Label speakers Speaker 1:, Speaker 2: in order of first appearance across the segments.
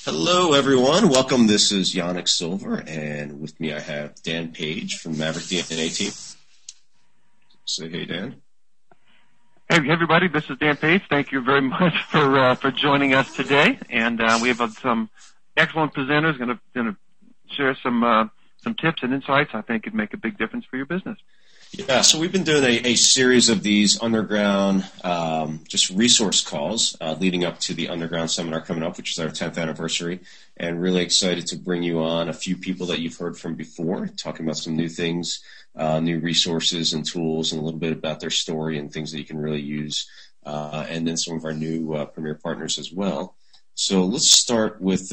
Speaker 1: Hello, everyone. Welcome. This is Yanik Silver, and with me I have Dan Page from Maverick DNA team. Say hey, Dan.
Speaker 2: Hey, everybody. This is Dan Page. Thank you very much for joining us today. And we have some excellent presenters going to share some tips and insights I think could make a big difference for your business.
Speaker 1: Yeah, so we've been doing a series of these underground just resource calls leading up to the underground seminar coming up, which is our 10th anniversary, and really excited to bring you on a few people that you've heard from before, talking about some new things, new resources and tools, and a little bit about their story and things that you can really use, and then some of our new premier partners as well. So let's start with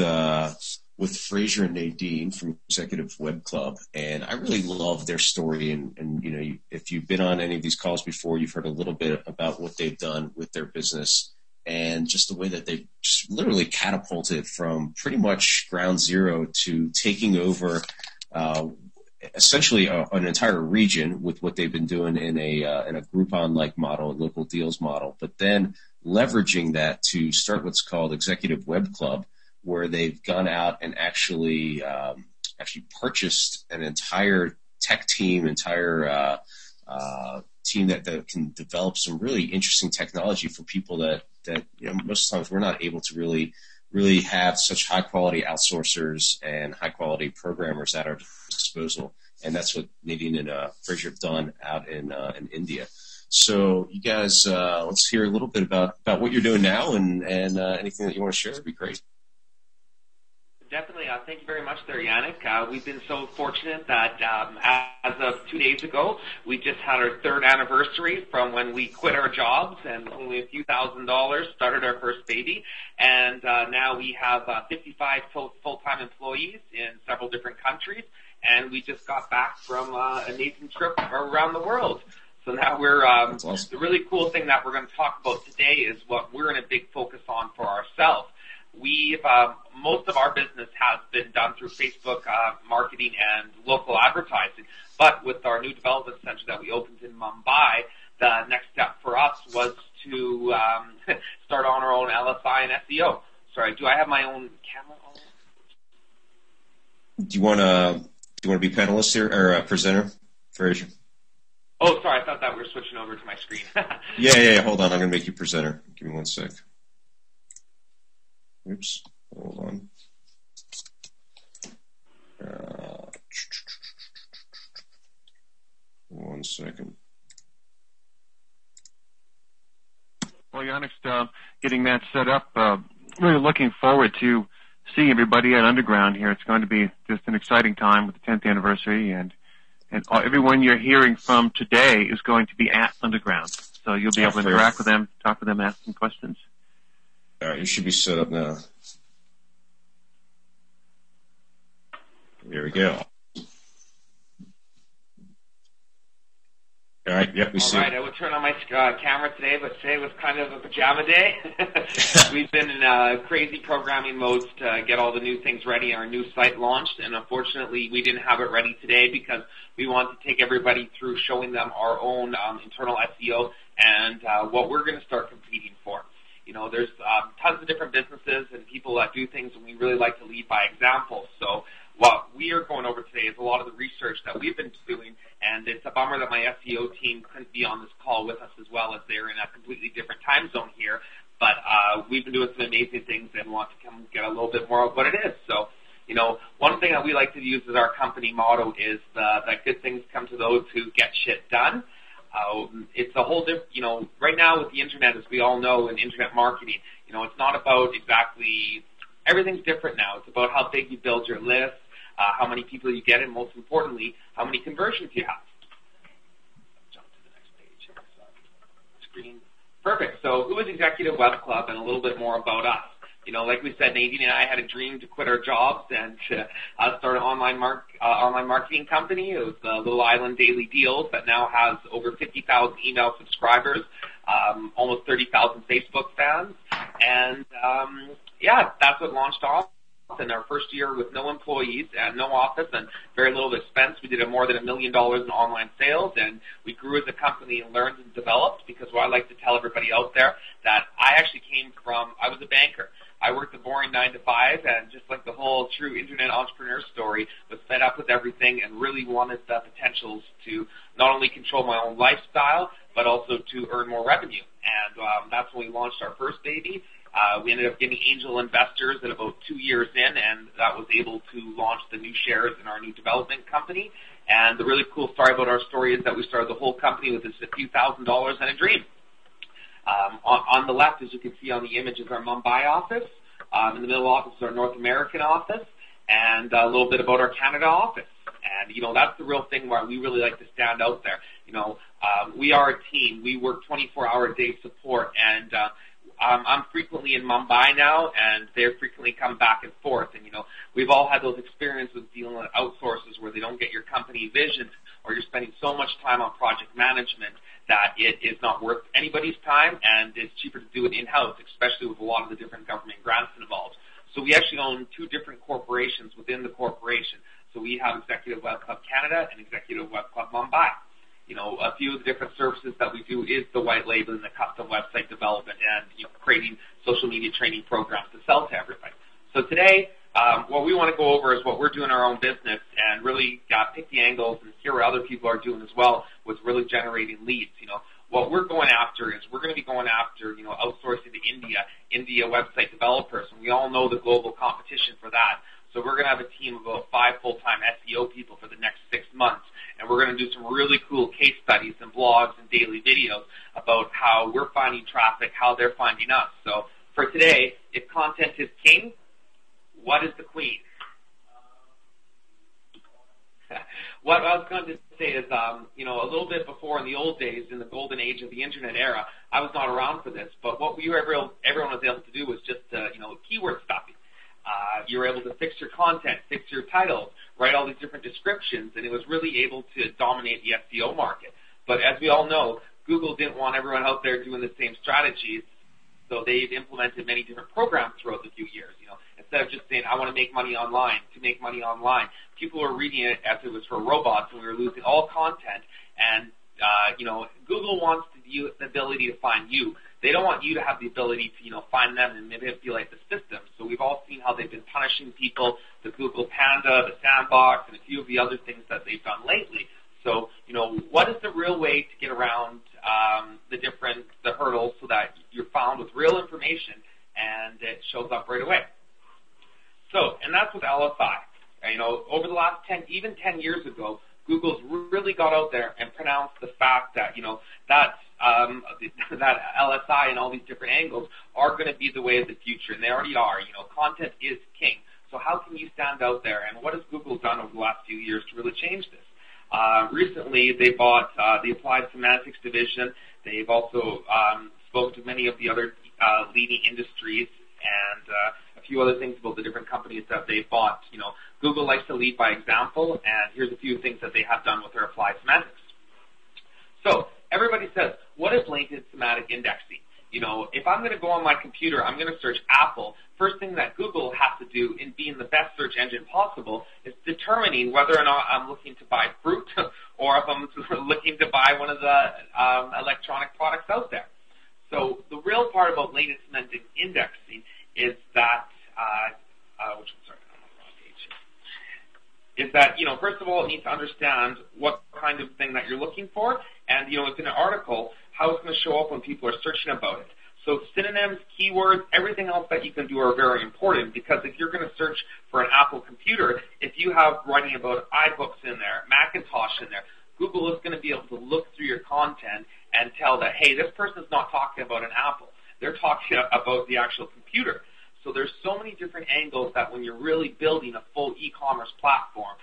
Speaker 1: Fraser and Nadine from Executive Web Club, and I really love their story. And you know, if you've been on any of these calls before, you've heard a little bit about what they've done with their business and just the way that they've just literally catapulted from pretty much ground zero to taking over essentially an entire region with what they've been doing in a Groupon-like model, a local deals model, but then leveraging that to start what's called Executive Web Club, where they've gone out and actually purchased an entire tech team, team that can develop some really interesting technology for people that you know, most of the times we're not able to really have such high quality outsourcers and high quality programmers at our disposal. And that's what Nadine and Fraser have done out in India. So you guys, let's hear a little bit about what you're doing now and anything that you want to share would be great.
Speaker 3: Definitely. Thank you very much there, Yanik. We've been so fortunate that as of 2 days ago, we just had our third anniversary from when we quit our jobs and only a few $1,000s started our first baby. And now we have 55 full-time employees in several different countries. And we just got back from an amazing trip around the world. So now we're
Speaker 1: That's awesome.
Speaker 3: The really cool thing that we're going to talk about today is what we're in a big focus on for ourselves. Most of our business has been done through Facebook marketing and local advertising, but with our new development center that we opened in Mumbai, the next step for us was to start on our own LSI and SEO. Sorry, do I have my own camera on?
Speaker 1: Do you want to be panelist here or presenter, Fraser?
Speaker 3: Oh, sorry, I thought that we were switching over to my screen.
Speaker 1: Yeah. Hold on, I'm gonna make you presenter. Give me 1 sec. Oops, hold on. One second.
Speaker 2: Well, Yanik's getting that set up. Really looking forward to seeing everybody at Underground here. It's going to be just an exciting time with the 10th anniversary, and everyone you're hearing from today is going to be at Underground. So you'll be able to interact with them, talk with them, ask them questions.
Speaker 1: All right, you should be set up now. There we go. All right, yep, we see.
Speaker 3: All right, I would turn on my camera today, but today was kind of a pajama day. We've been in crazy programming modes to get all the new things ready. Our new site launched, and unfortunately, we didn't have it ready today because we wanted to take everybody through showing them our own internal SEO and what we're going to start competing for. You know, there's tons of different businesses and people that do things, and we really like to lead by example. So what we are going over today is a lot of the research that we've been doing, and it's a bummer that my SEO team couldn't be on this call with us as well, as they're in a completely different time zone here. But we've been doing some amazing things and want to come get a little bit more of what it is. So, you know, one thing that we like to use as our company motto is that good things come to those who get shit done. It's a whole different, you know, right now with the internet, as we all know, in internet marketing, you know, it's not about exactly, everything's different now. It's about how big you build your list, how many people you get, and most importantly, how many conversions you have. Jump to the next page here. Screen. Perfect. So who is Executive Web Club, and a little bit more about us. You know, like we said, Nadine and I had a dream to quit our jobs and to start an online marketing company. It was the Little Island Daily Deals that now has over 50,000 email subscribers, almost 30,000 Facebook fans. And, yeah, that's what launched off. In our first year with no employees and no office and very little expense, we did more than $1 million in online sales, and we grew as a company and learned and developed, because what I like to tell everybody out there, that I actually came from, I was a banker. I worked a boring 9 to 5, and just like the whole true internet entrepreneur story, was fed up with everything and really wanted the potentials to not only control my own lifestyle, but also to earn more revenue. And that's when we launched our first baby. We ended up getting angel investors at about 2 years in, and that was able to launch the new shares in our new development company. And the really cool story about our story is that we started the whole company with just a few $1,000s and a dream. On the left, as you can see on the image, is our Mumbai office. In the middle office is our North American office, and a little bit about our Canada office. And, that's the real thing where we really like to stand out there. We are a team. We work 24-hour-a-day support, and I'm frequently in Mumbai now, and they frequently come back and forth. And, we've all had those experiences dealing with outsources where they don't get your company vision, or you're spending so much time on project management that it is not worth anybody's time, and it's cheaper to do it in-house, especially with a lot of the different government grants involved. So we actually own 2 different corporations within the corporation. So we have Executive Web Club Canada and Executive Web Club Mumbai. A few of the different services that we do is the white label and the custom website development and creating social media training programs to sell to everybody. So today, what we want to go over is what we're doing in our own business and really pick the angles and hear what other people are doing as well with really generating leads. What we're going after is we're going to be going after, outsourcing to India website developers. And we all know the global competition for that. So we're going to have a team of about 5 full-time SEO people for the next 6 months. And we're going to do some really cool case studies and blogs and daily videos about how we're finding traffic, how they're finding us. So for today, if content is king, what is the queen? What I was going to say is, a little bit before in the old days, in the golden age of the internet era, I was not around for this, but what everyone was able to do was just, keyword stuffing. You were able to fix your content, fix your titles, write all these different descriptions, and it was really able to dominate the SEO market. But as we all know, Google didn't want everyone out there doing the same strategies, so they've implemented many different programs throughout the few years. Instead of just saying, I want to make money online, people were reading it as it was for robots, and we were losing all content. And, Google wants the ability to find you. They don't want you to have the ability to, find them and manipulate the system. So we've all seen how they've been punishing people, the Google Panda, the Sandbox, and a few of the other things that they've done lately. So, what is the real way to get around the hurdles so that you're found with real information and it shows up right away? So, and that's with LSI. Over the last 10 years ago, Google's really got out there and pronounced the fact that, that LSI and all these different angles are going to be the way of the future, and they already are. Content is king. So how can you stand out there, and what has Google done over the last few years to really change this? Recently, they bought the Applied Semantics division. They've also spoke to many of the other leading industries and a few other things about the different companies that they've bought. Google likes to lead by example, and here's a few things that they have done with their Applied Semantics. So everybody says, what is latent semantic indexing? If I'm going to go on my computer, I'm going to search Apple. First thing that Google has to do in being the best search engine possible is determining whether or not I'm looking to buy fruit or if I'm looking to buy one of the electronic products out there. So the real part about latent semantic indexing is that, first of all, it needs to understand what kind of thing that you're looking for, and, within an article, how it's going to show up when people are searching about it. So synonyms, keywords, everything else that you can do are very important, because if you're going to search for an Apple computer, if you have writing about iBooks in there, Macintosh in there, Google is going to be able to look through your content and tell that, hey, this person's not talking about an Apple. They're talking about the actual computer. So there's so many different angles that when you're really building a full e-commerce platform,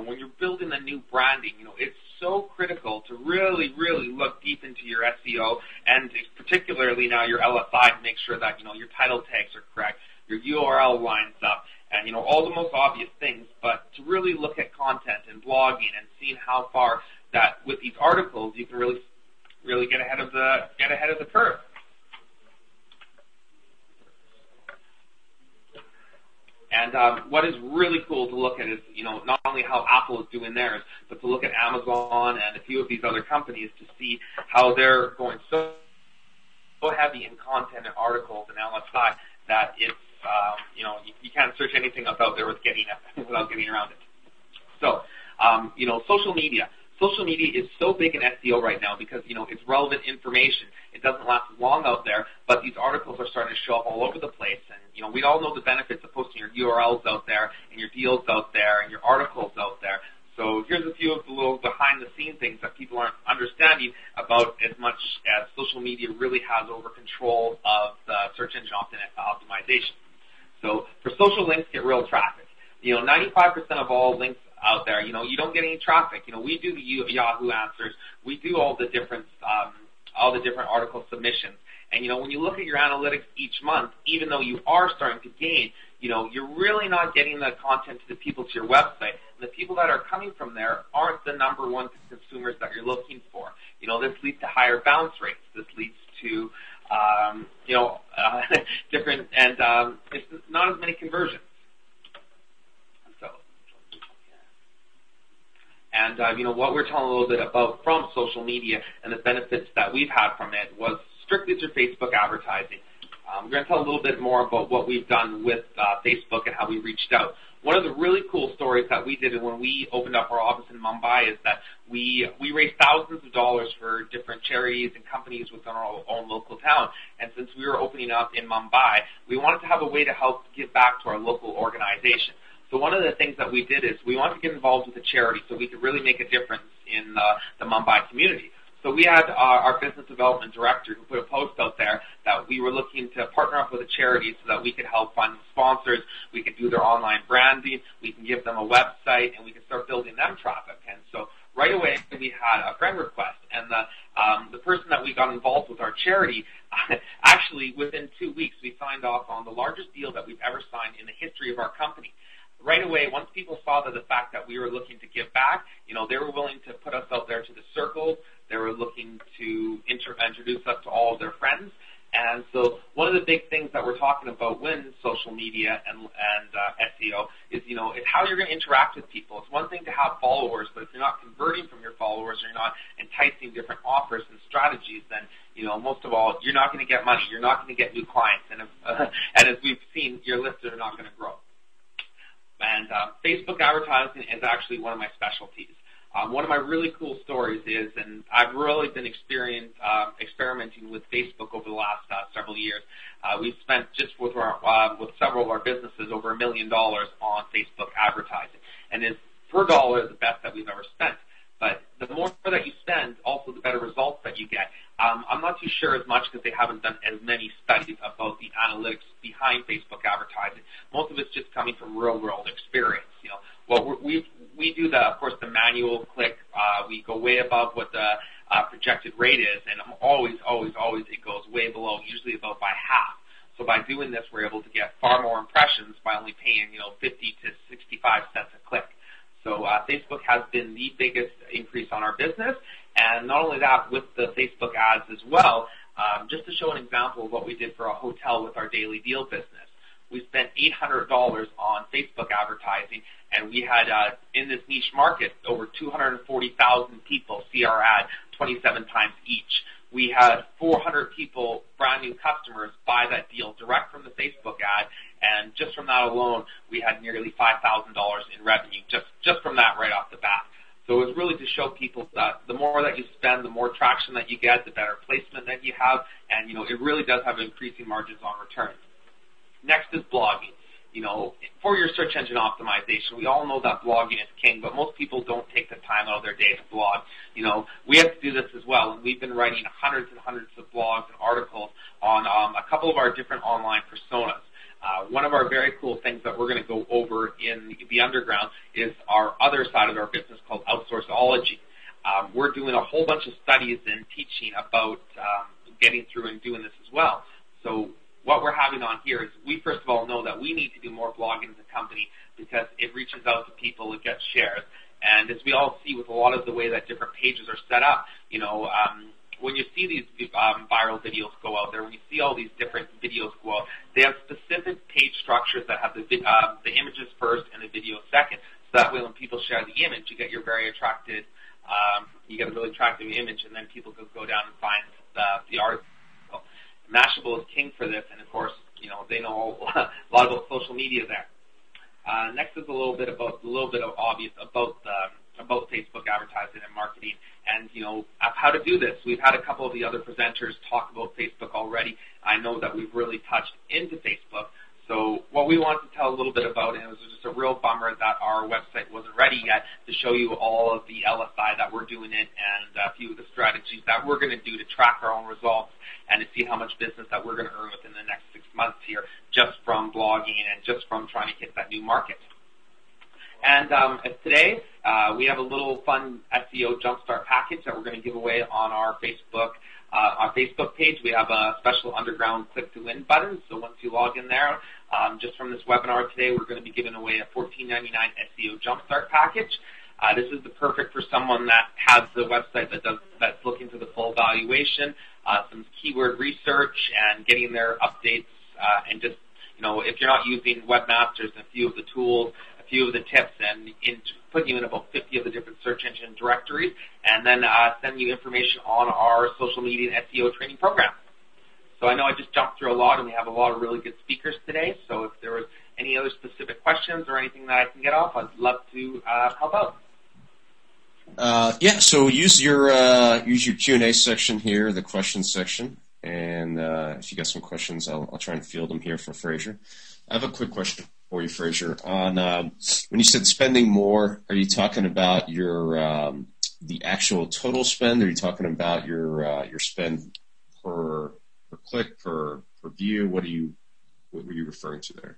Speaker 3: when you're building a new branding, it's so critical to really, really look deep into your SEO and particularly now your LSI to make sure that, your title tags are correct, your URL lines up, and, all the most obvious things, but to really look at content and blogging and seeing how far that with these articles you can really, really get ahead of the curve. And what is really cool to look at is, not only how Apple is doing theirs, but to look at Amazon and a few of these other companies to see how they're going so heavy in content and articles and LSI that it's You can't search anything that's out there without getting around it. So, social media. Social media is so big in SEO right now because, it's relevant information. It doesn't last as long out there, but these articles are starting to show up all over the place. And, we all know the benefits of posting your URLs out there and your deals out there and your articles out there. So here's a few of the little behind-the-scenes things that people aren't understanding about as much as social media really has over control of the search engine optimization. So for social links, get real traffic. 95% of all links out there, you don't get any traffic. We do the Yahoo answers. We do all the different article submissions. And, when you look at your analytics each month, even though you are starting to gain, you're really not getting the content to the people to your website. And the people that are coming from there aren't the number one consumers that you're looking for. This leads to higher bounce rates. This leads to, different, and it's not as many conversions. And, what we're telling a little bit about from social media and the benefits that we've had from it was strictly through Facebook advertising. We're going to tell a little bit more about what we've done with Facebook and how we reached out. One of the really cool stories that we did when we opened up our office in Mumbai is that we raised thousands of dollars for different charities and companies within our own local town. And since we were opening up in Mumbai, we wanted to have a way to help give back to our local organization. So one of the things that we did is we wanted to get involved with a charity so we could really make a difference in the Mumbai community. So we had our business development director who put a post out there that we were looking to partner up with a charity so that we could help fund sponsors, we could do their online branding, we can give them a website, and we could start building them traffic. And so right away we had a friend request, and the person that we got involved with our charity, actually within 2 weeks we signed off on the largest deal that we've ever signed in the history of our company. Right away, once people saw the fact that we were looking to give back, they were willing to put us out there to the circles. They were looking to introduce us to all of their friends. And so one of the big things that we're talking about when social media and SEO is, is how you're going to interact with people. It's one thing to have followers, but if you're not converting from your followers or you're not enticing different offers and strategies, then, most of all, you're not going to get money. You're not going to get new clients. And as we've seen, your lists are not going to grow. And Facebook advertising is actually one of my specialties. One of my really cool stories is, and I've really been experimenting with Facebook over the last several years. We've spent just with several of our businesses over $1 million on Facebook advertising, and it's per dollar the best that we've ever spent. But the more that you spend, also the better results that you get. I'm not too sure as much because they haven't done as many studies about the analytics behind Facebook advertising. Most of it's just coming from real-world experience. We do of course, the manual click. We go way above what the projected rate is, and always it goes way below, usually about by half. So by doing this, we're able to get far more impressions by only paying 50 to 65 cents a click. So Facebook has been the biggest increase on our business, and not only that, with the Facebook ads as well, just to show an example of what we did for a hotel with our daily deal business. We spent $800 on Facebook advertising, and we had, in this niche market, over 240,000 people see our ad 27 times each. We had 400 people, brand new customers, buy that deal direct from the Facebook ad, and just from that alone, we had nearly $5,000 in revenue, just from that right off the bat. So it was really to show people that the more that you spend, the more traction that you get, the better placement that you have, and it really does have increasing margins on returns. Next is blogging. For your search engine optimization, we all know that blogging is king, but most people don't take the time out of their day to blog. We have to do this as well, and we've been writing hundreds and hundreds of blogs and articles on a couple of our different online personas. One of our very cool things that we're going to go over in the underground is our other side of our business called outsourcing. We're doing a whole bunch of studies and teaching about getting through and doing this as well. So what we're having on here is we first of all know that we need to do more blogging as a company because it reaches out to people, it gets shares. And as we all see with a lot of the way that different pages are set up, when you see these viral videos go out there, when you see all these different videos go out, they have specific page structures that have the images first and the video second. So that way when people share the image, you get your very attracted, you get a really attractive image, and then people go down and find the article. Mashable is king for this, and of course, they know a lot about social media there. Next is a little bit of obvious about Facebook advertising and marketing, and of how to do this. We've had a couple of the other presenters talk about Facebook already. I know that we've really touched into Facebook. So what we wanted to tell a little bit about, and it was just a real bummer that our website wasn't ready yet to show you all of the LSI that we're doing it and a few of the strategies that we're going to do to track our own results and to see how much business that we're going to earn within the next 6 months here just from blogging and just from trying to hit that new market. And today we have a little fun SEO Jumpstart package that we're going to give away on our Facebook page. We have a special underground click-to-win button. So once you log in there, just from this webinar today, we're going to be giving away a $14.99 SEO Jumpstart package. This is the perfect for someone that has the website that's looking for the full valuation, some keyword research, and getting their updates, and just if you're not using Webmasters and a few of the tools, a few of the tips, and putting you in about 50 of the different search engine directories, and then send you information on our social media and SEO training program. So I know I just jumped through a lot, and we have a lot of really good speakers today. So if there was any other specific questions or anything that I can get off, I'd love to help out.
Speaker 1: So use your Q&A section here, the questions section, and if you got some questions, I'll try and field them here for Fraser. I have a quick question for you, Fraser. On when you said spending more, are you talking about your the actual total spend? Or are you talking about your spend per click, per view? What were you referring to there?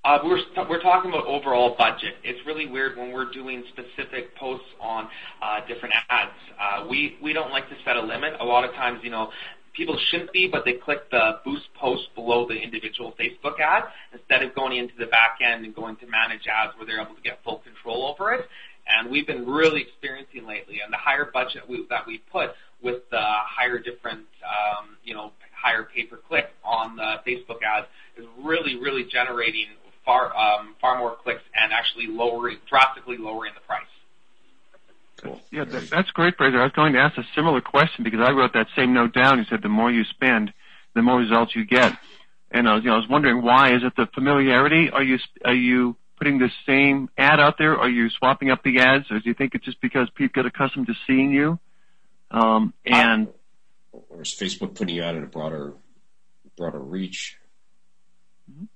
Speaker 3: We're talking about overall budget. It's really weird when we're doing specific posts on different ads. We don't like to set a limit. A lot of times, people shouldn't be, but they click the boost post below the individual Facebook ad instead of going into the back end and going to manage ads where they're able to get full control over it. And we've been really experiencing lately, and the higher budget that we put with the higher different, higher pay-per-click on the Facebook ads is really, really generating far more clicks and actually drastically lowering the price.
Speaker 1: Cool.
Speaker 2: Yeah, that's great, Fraser. I was going to ask a similar question because I wrote that same note down. You said the more you spend, the more results you get. And I was wondering why. Is it the familiarity? Are you putting the same ad out there? Are you swapping up the ads? Or do you think it's just because people get accustomed to seeing you? Or
Speaker 1: is Facebook putting you out in a broader reach?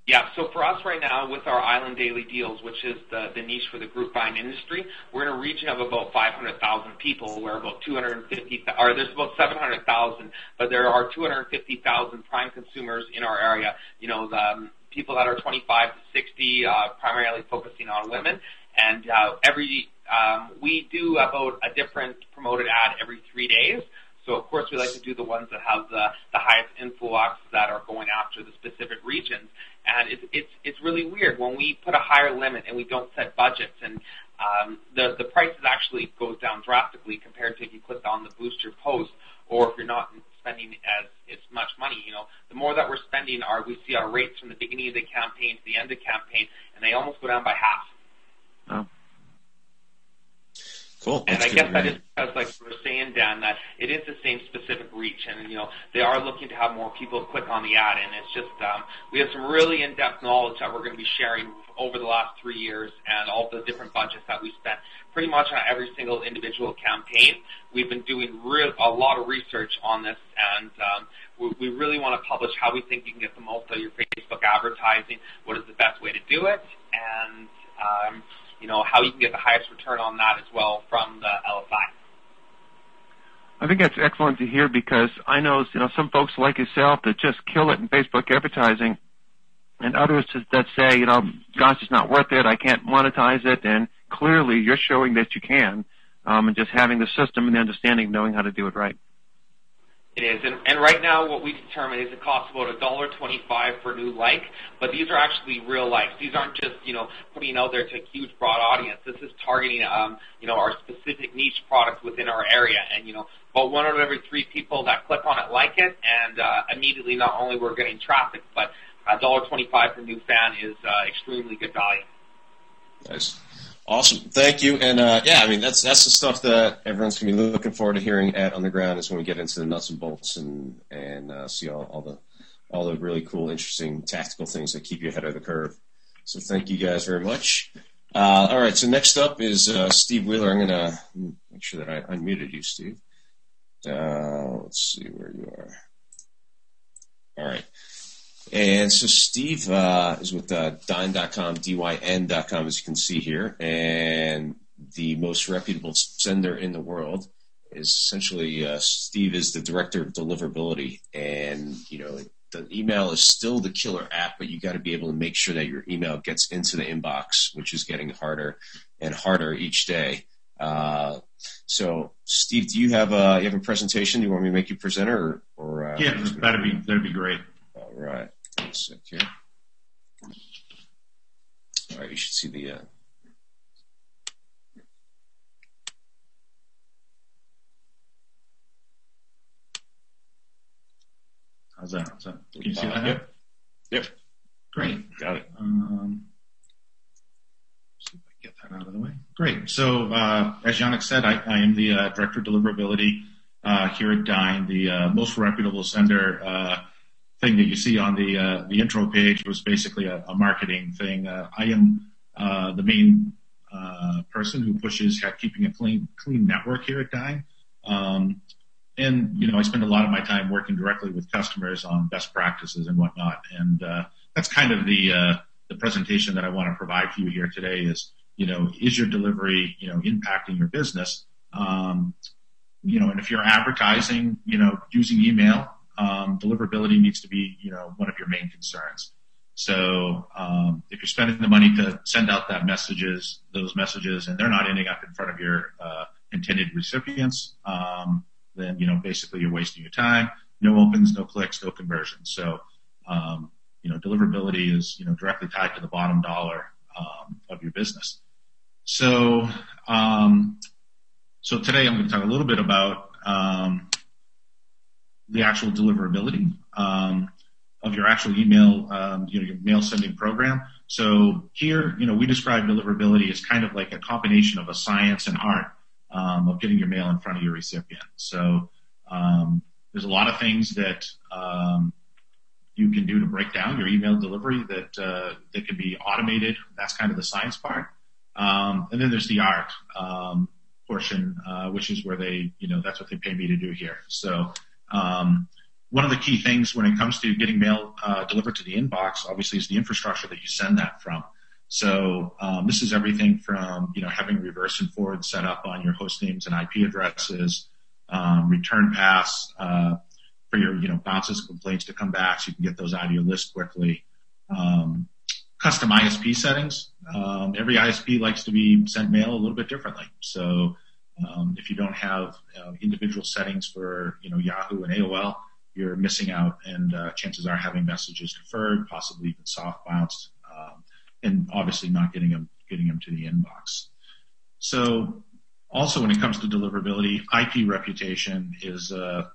Speaker 3: Yeah, so for us right now with our Island Daily Deals, which is the niche for the group buying industry, we're in a region of about 500,000 people where about there's about 700,000, but there are 250,000 prime consumers in our area, the people that are 25 to 60, primarily focusing on women, and we do about a different promoted ad every 3 days. So, of course, we like to do the ones that have the highest influx that are going after the specific regions. And it's really weird when we put a higher limit and we don't set budgets. And the prices actually goes down drastically compared to if you click on the booster post or if you're not spending as much money. The more that we're spending, we see our rates from the beginning of the campaign to the end of the campaign, and they almost go down by half.
Speaker 2: Oh.
Speaker 1: Cool.
Speaker 3: And I guess that is because, like we were saying, Dan, that it is the same specific reach, and they are looking to have more people click on the ad, and it's just we have some really in-depth knowledge that we're going to be sharing over the last 3 years, and all the different budgets that we spent pretty much on every single individual campaign. We've been doing a lot of research on this, and we really want to publish how we think you can get the most out of your Facebook advertising, what is the best way to do it, and how you can get the highest return on that as well from the LSI.
Speaker 2: I think that's excellent to hear because I know, some folks like yourself that just kill it in Facebook advertising and others that say, gosh, it's not worth it, I can't monetize it, and clearly you're showing that you can, and just having the system and the understanding of knowing how to do it right.
Speaker 3: It is, and right now what we determine is it costs about $1.25 for a new like, but these are actually real likes. These aren't just, putting out there to a huge broad audience. This is targeting, our specific niche product within our area, and, about 1 out of every 3 people that click on it like it, and immediately not only we're getting traffic, but $1.25 for a new fan is extremely good value.
Speaker 1: Nice. Awesome. Thank you. And, that's the stuff that everyone's going to be looking forward to hearing at Underground is when we get into the nuts and bolts and see all all the really cool, interesting, tactical things that keep you ahead of the curve. So thank you guys very much. All right, so next up is Steve Wheeler. I'm going to make sure that I unmuted you, Steve. Let's see where you are. All right. And so Steve is with Dyn.com, dyn.com, as you can see here. And the most reputable sender in the world is essentially Steve is the director of deliverability. And, the email is still the killer app, but you got to be able to make sure that your email gets into the inbox, which is getting harder and harder each day. So, Steve, do you have a presentation? Do you want me to make you presenter, or
Speaker 4: yeah, that'd be great.
Speaker 1: All right, one sec here. All right, you should see the.
Speaker 4: How's that? Can you see that?
Speaker 1: Yep.
Speaker 4: Great.
Speaker 1: Got it.
Speaker 4: See if I can get that out of the way. Great. So, as Yanik said, I am the Director of Deliverability here at Dyn. The most reputable sender thing that you see on the intro page was basically a marketing thing. I am the main person who pushes keeping a clean network here at Dyn. And, I spend a lot of my time working directly with customers on best practices and whatnot. And that's kind of the presentation that I want to provide for you here today is, is your delivery, impacting your business? And if you're advertising, using email, deliverability needs to be, one of your main concerns. So if you're spending the money to send out those messages, and they're not ending up in front of your intended recipients, then, basically you're wasting your time. No opens, no clicks, no conversions. So, deliverability is, directly tied to the bottom dollar of your business. So, so today I'm going to talk a little bit about the actual deliverability of your actual email, your mail sending program. So here, we describe deliverability as kind of like a combination of a science and art. Of getting your mail in front of your recipient. So there's a lot of things that you can do to break down your email delivery that can be automated. That's kind of the science part. And then there's the art portion, which is where that's what they pay me to do here. So one of the key things when it comes to getting mail delivered to the inbox, obviously, is the infrastructure that you send that from. So this is everything from having reverse and forward set up on your host names and IP addresses, return paths for your bounces and complaints to come back so you can get those out of your list quickly. Custom ISP settings. Every ISP likes to be sent mail a little bit differently. So if you don't have individual settings for Yahoo and AOL, you're missing out, and chances are having messages deferred, possibly even soft bounced. And obviously not getting them to the inbox. So also when it comes to deliverability, IP reputation is a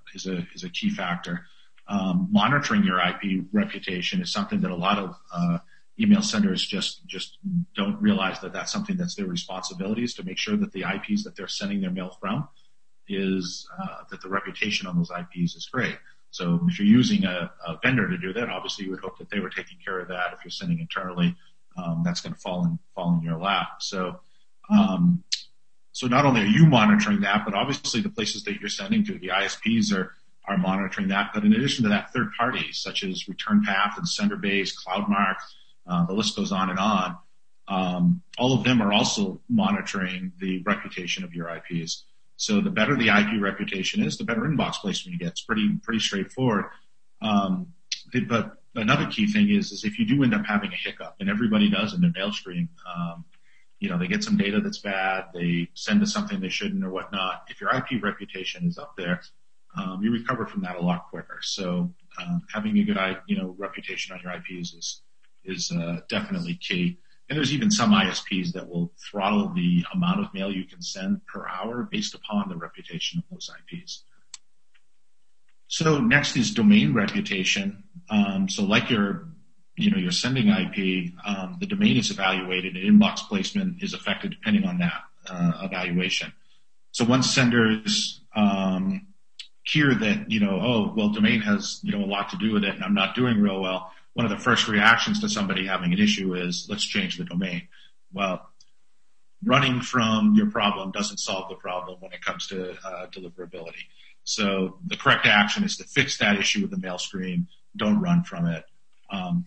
Speaker 4: key factor. Monitoring your IP reputation is something that a lot of email senders just don't realize that that's something that's their responsibility, is to make sure that the IPs that they're sending their mail from is that the reputation on those IPs is great. So if you're using a vendor to do that, obviously you would hope that they were taking care of that. If you're sending internally, that's going to fall in your lap. So, so not only are you monitoring that, but obviously the places that you're sending to, the ISPs are monitoring that. But in addition to that, third parties such as Return Path and SenderBase, CloudMark, the list goes on and on. All of them are also monitoring the reputation of your IPs. So the better the IP reputation is, the better inbox placement you get. It's pretty straightforward. But another key thing is if you do end up having a hiccup, and everybody does in their mail stream, they get some data that's bad, they send us something they shouldn't or whatnot. If your IP reputation is up there, you recover from that a lot quicker. So having a good reputation on your IPs is definitely key. And there's even some ISPs that will throttle the amount of mail you can send per hour based upon the reputation of those IPs. So next is domain reputation. So like your sending IP, the domain is evaluated and inbox placement is affected depending on that evaluation. So once senders hear that, oh, well, domain has, a lot to do with it and I'm not doing real well, one of the first reactions to somebody having an issue is, let's change the domain. Well, running from your problem doesn't solve the problem when it comes to deliverability. So the correct action is to fix that issue with the mail stream. Don't run from it.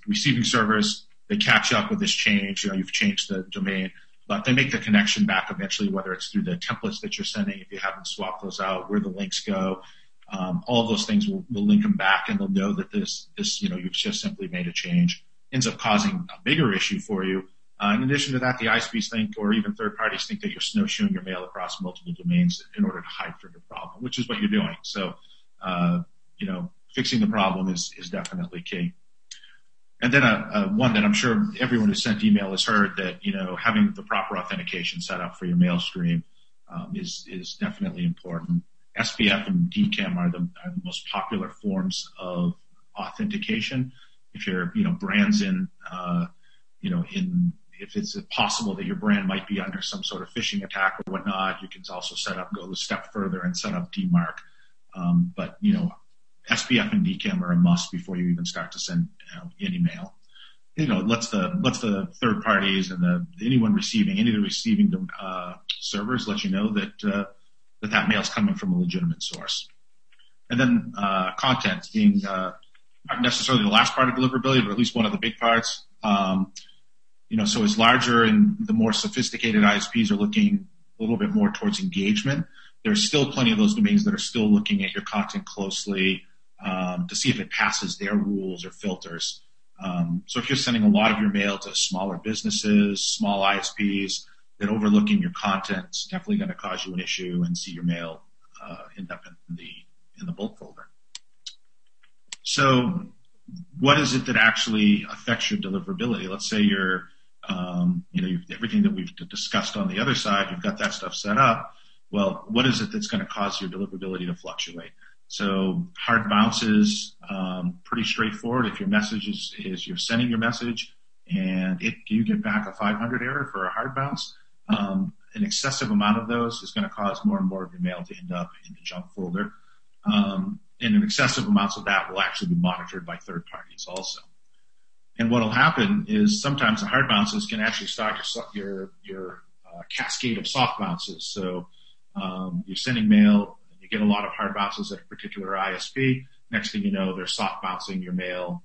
Speaker 4: Receiving servers, they catch up with this change. You've changed the domain, but they make the connection back eventually, whether it's through the templates that you're sending, if you haven't swapped those out, where the links go. All of those things will link them back, and they'll know that this you've just simply made a change. Ends up causing a bigger issue for you. In addition to that, the ISPs think, or even third parties think, that you're snowshoeing your mail across multiple domains in order to hide from your problem, which is what you're doing. So, fixing the problem is definitely key. And then one that I'm sure everyone who sent email has heard, that, having the proper authentication set up for your mail stream is definitely important. SPF and DKIM are the most popular forms of authentication. If your brands if it's possible that your brand might be under some sort of phishing attack or whatnot, you can also go a step further and set up DMARC. But SPF and DKIM are a must before you even start to send any mail. Lets the third parties and any of the receiving servers let you know that that mail is coming from a legitimate source. And then content being not necessarily the last part of deliverability, but at least one of the big parts. So as larger and the more sophisticated ISPs are looking a little bit more towards engagement, there's still plenty of those domains that are still looking at your content closely to see if it passes their rules or filters. So if you're sending a lot of your mail to smaller businesses, small ISPs, that overlooking your content is definitely going to cause you an issue and see your mail end up in the bulk folder. So what is it that actually affects your deliverability? Let's say you've everything that we've discussed on the other side, you've got that stuff set up. Well, what is it that's going to cause your deliverability to fluctuate? So hard bounces, pretty straightforward. If your message is you're sending your message and you get back a 500 error for a hard bounce, an excessive amount of those is going to cause more and more of your mail to end up in the junk folder. And an excessive amounts of that will actually be monitored by third parties also. And what will happen is sometimes the hard bounces can actually start your cascade of soft bounces. So you're sending mail, and you get a lot of hard bounces at a particular ISP. Next thing you know, they're soft bouncing your mail.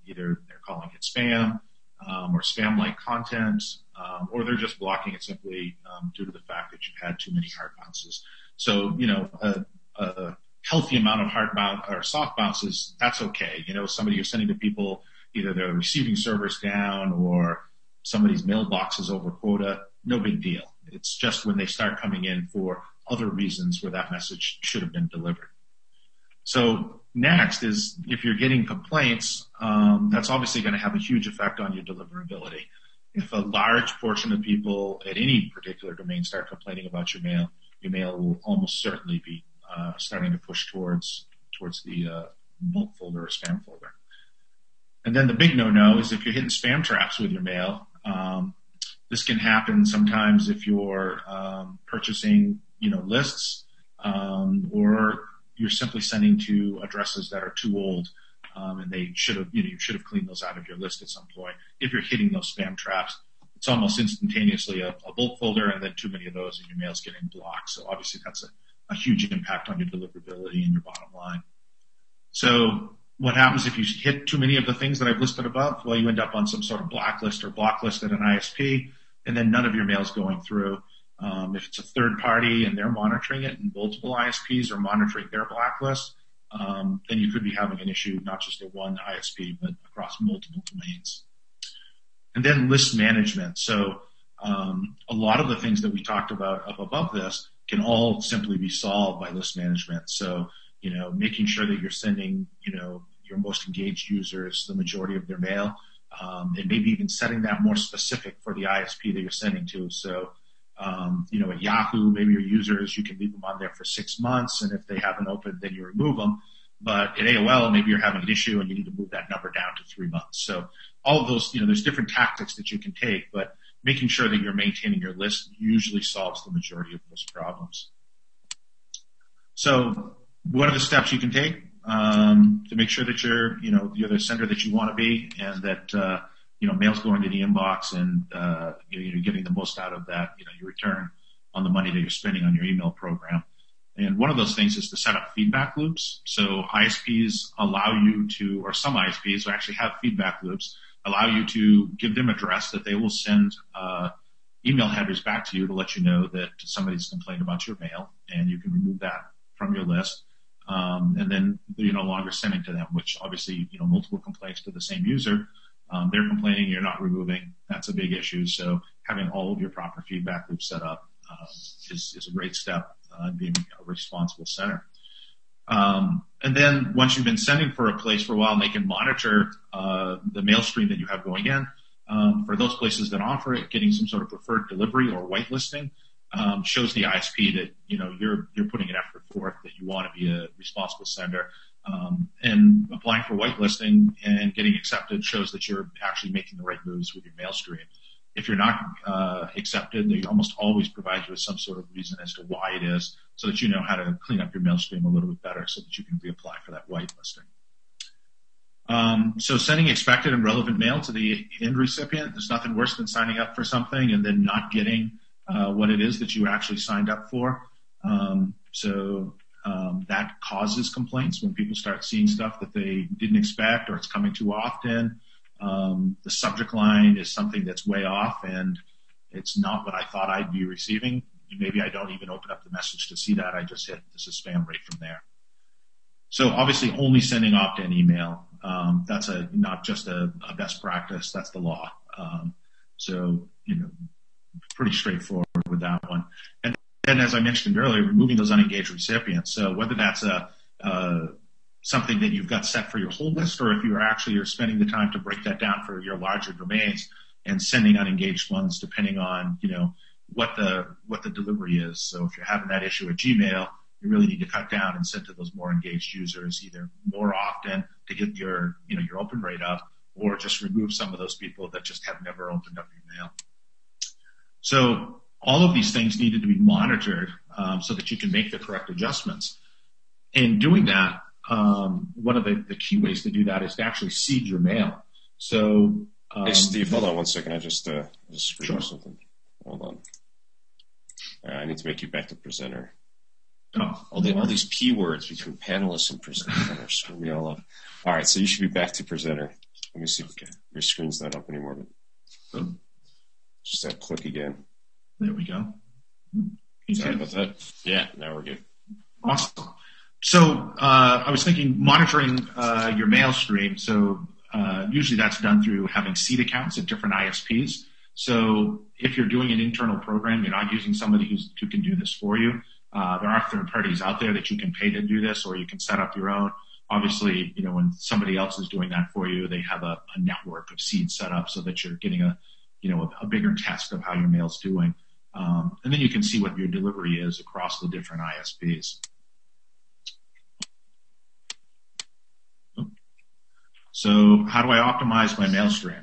Speaker 4: Either they're calling it spam or spam-like content, or they're just blocking it simply due to the fact that you've had too many hard bounces. So, a healthy amount of hard bounce or soft bounces, that's okay. Somebody you're sending to people, either their receiving server's down or somebody's mailbox is over quota, no big deal. It's just when they start coming in for other reasons where that message should have been delivered. So next is, if you're getting complaints, that's obviously going to have a huge effect on your deliverability. If a large portion of people at any particular domain start complaining about your mail will almost certainly be starting to push towards the bulk folder or spam folder. And then the big no-no is if you're hitting spam traps with your mail. This can happen sometimes if you're purchasing, lists, or you're simply sending to addresses that are too old, and they should have, you should have cleaned those out of your list at some point. If you're hitting those spam traps, it's almost instantaneously a bulk folder, and then too many of those, and your mail's getting blocked. So obviously that's a huge impact on your deliverability and your bottom line. So what happens if you hit too many of the things that I've listed above? Well, you end up on some sort of blacklist or blocklist at an ISP, and then none of your mail's going through. If it's a third party and they're monitoring it and multiple ISPs are monitoring their blacklist, then you could be having an issue not just at one ISP, but across multiple domains. And then list management. So a lot of the things that we talked about up above this can all simply be solved by list management. So, making sure that you're sending, your most engaged users the majority of their mail, and maybe even setting that more specific for the ISP that you're sending to. So, at Yahoo, maybe your users, you can leave them on there for 6 months, and if they haven't opened, then you remove them. But at AOL, maybe you're having an issue and you need to move that number down to 3 months. So all of those, there's different tactics that you can take, but making sure that you're maintaining your list usually solves the majority of those problems. So what are the steps you can take to make sure that you're the sender that you want to be, and that mail's going to the inbox, and you're getting the most out of that, your return on the money that you're spending on your email program. And one of those things is to set up feedback loops. So ISPs allow you to, or some ISPs who actually have feedback loops, allow you to give them address that they will send email headers back to you to let you know that somebody's complained about your mail, and you can remove that from your list. And then you're no longer sending to them, which obviously, multiple complaints to the same user, they're complaining, you're not removing. That's a big issue. So having all of your proper feedback loops set up is a great step in being a responsible sender. And then once you've been sending for a place for a while, and they can monitor the mail stream that you have going in. For those places that offer it, getting some sort of preferred delivery or whitelisting shows the ISP that you're putting an effort forth, that you want to be a responsible sender. And applying for whitelisting and getting accepted shows that you're actually making the right moves with your mail stream. If you're not accepted, they almost always provide you with some sort of reason as to why it is, so that you know how to clean up your mail stream a little bit better, so that you can reapply for that whitelisting. So sending expected and relevant mail to the end recipient, there's nothing worse than signing up for something and then not getting what it is that you actually signed up for. That causes complaints when people start seeing stuff that they didn't expect, or it's coming too often. The subject line is something that's way off, and it's not what I thought I'd be receiving. Maybe I don't even open up the message to see that. I just hit this is spam right from there. So obviously only sending opt-in email. That's not just a best practice. That's the law. Pretty straightforward with that one. And then, as I mentioned earlier, removing those unengaged recipients. So whether that's something that you've got set for your whole list, or if you're spending the time to break that down for your larger domains and sending unengaged ones, depending on what the delivery is. So if you're having that issue at Gmail, you really need to cut down and send to those more engaged users either more often to get your open rate up, or just remove some of those people that just have never opened up your mail. So all of these things needed to be monitored so that you can make the correct adjustments. In doing that, one of the key ways to do that is to actually seed your mail. So,
Speaker 1: hey, Steve, hold on one second. I just screwed up something. Hold on. I need to make you back to presenter. All these P words between panelists and presenter screw me all up. All right, so you should be back to presenter. Let me see if your screen's not up anymore. But just that click again.
Speaker 4: There we go.
Speaker 1: Sorry about that. Yeah, now we're good.
Speaker 4: Awesome. So I was thinking monitoring your mail stream. So usually that's done through having seed accounts at different ISPs. So if you're doing an internal program, you're not using somebody who can do this for you. There are third parties out there that you can pay to do this, or you can set up your own. Obviously, when somebody else is doing that for you, they have a network of seeds set up so that you're getting a bigger test of how your mail's doing. And then you can see what your delivery is across the different ISPs. So how do I optimize my mail stream?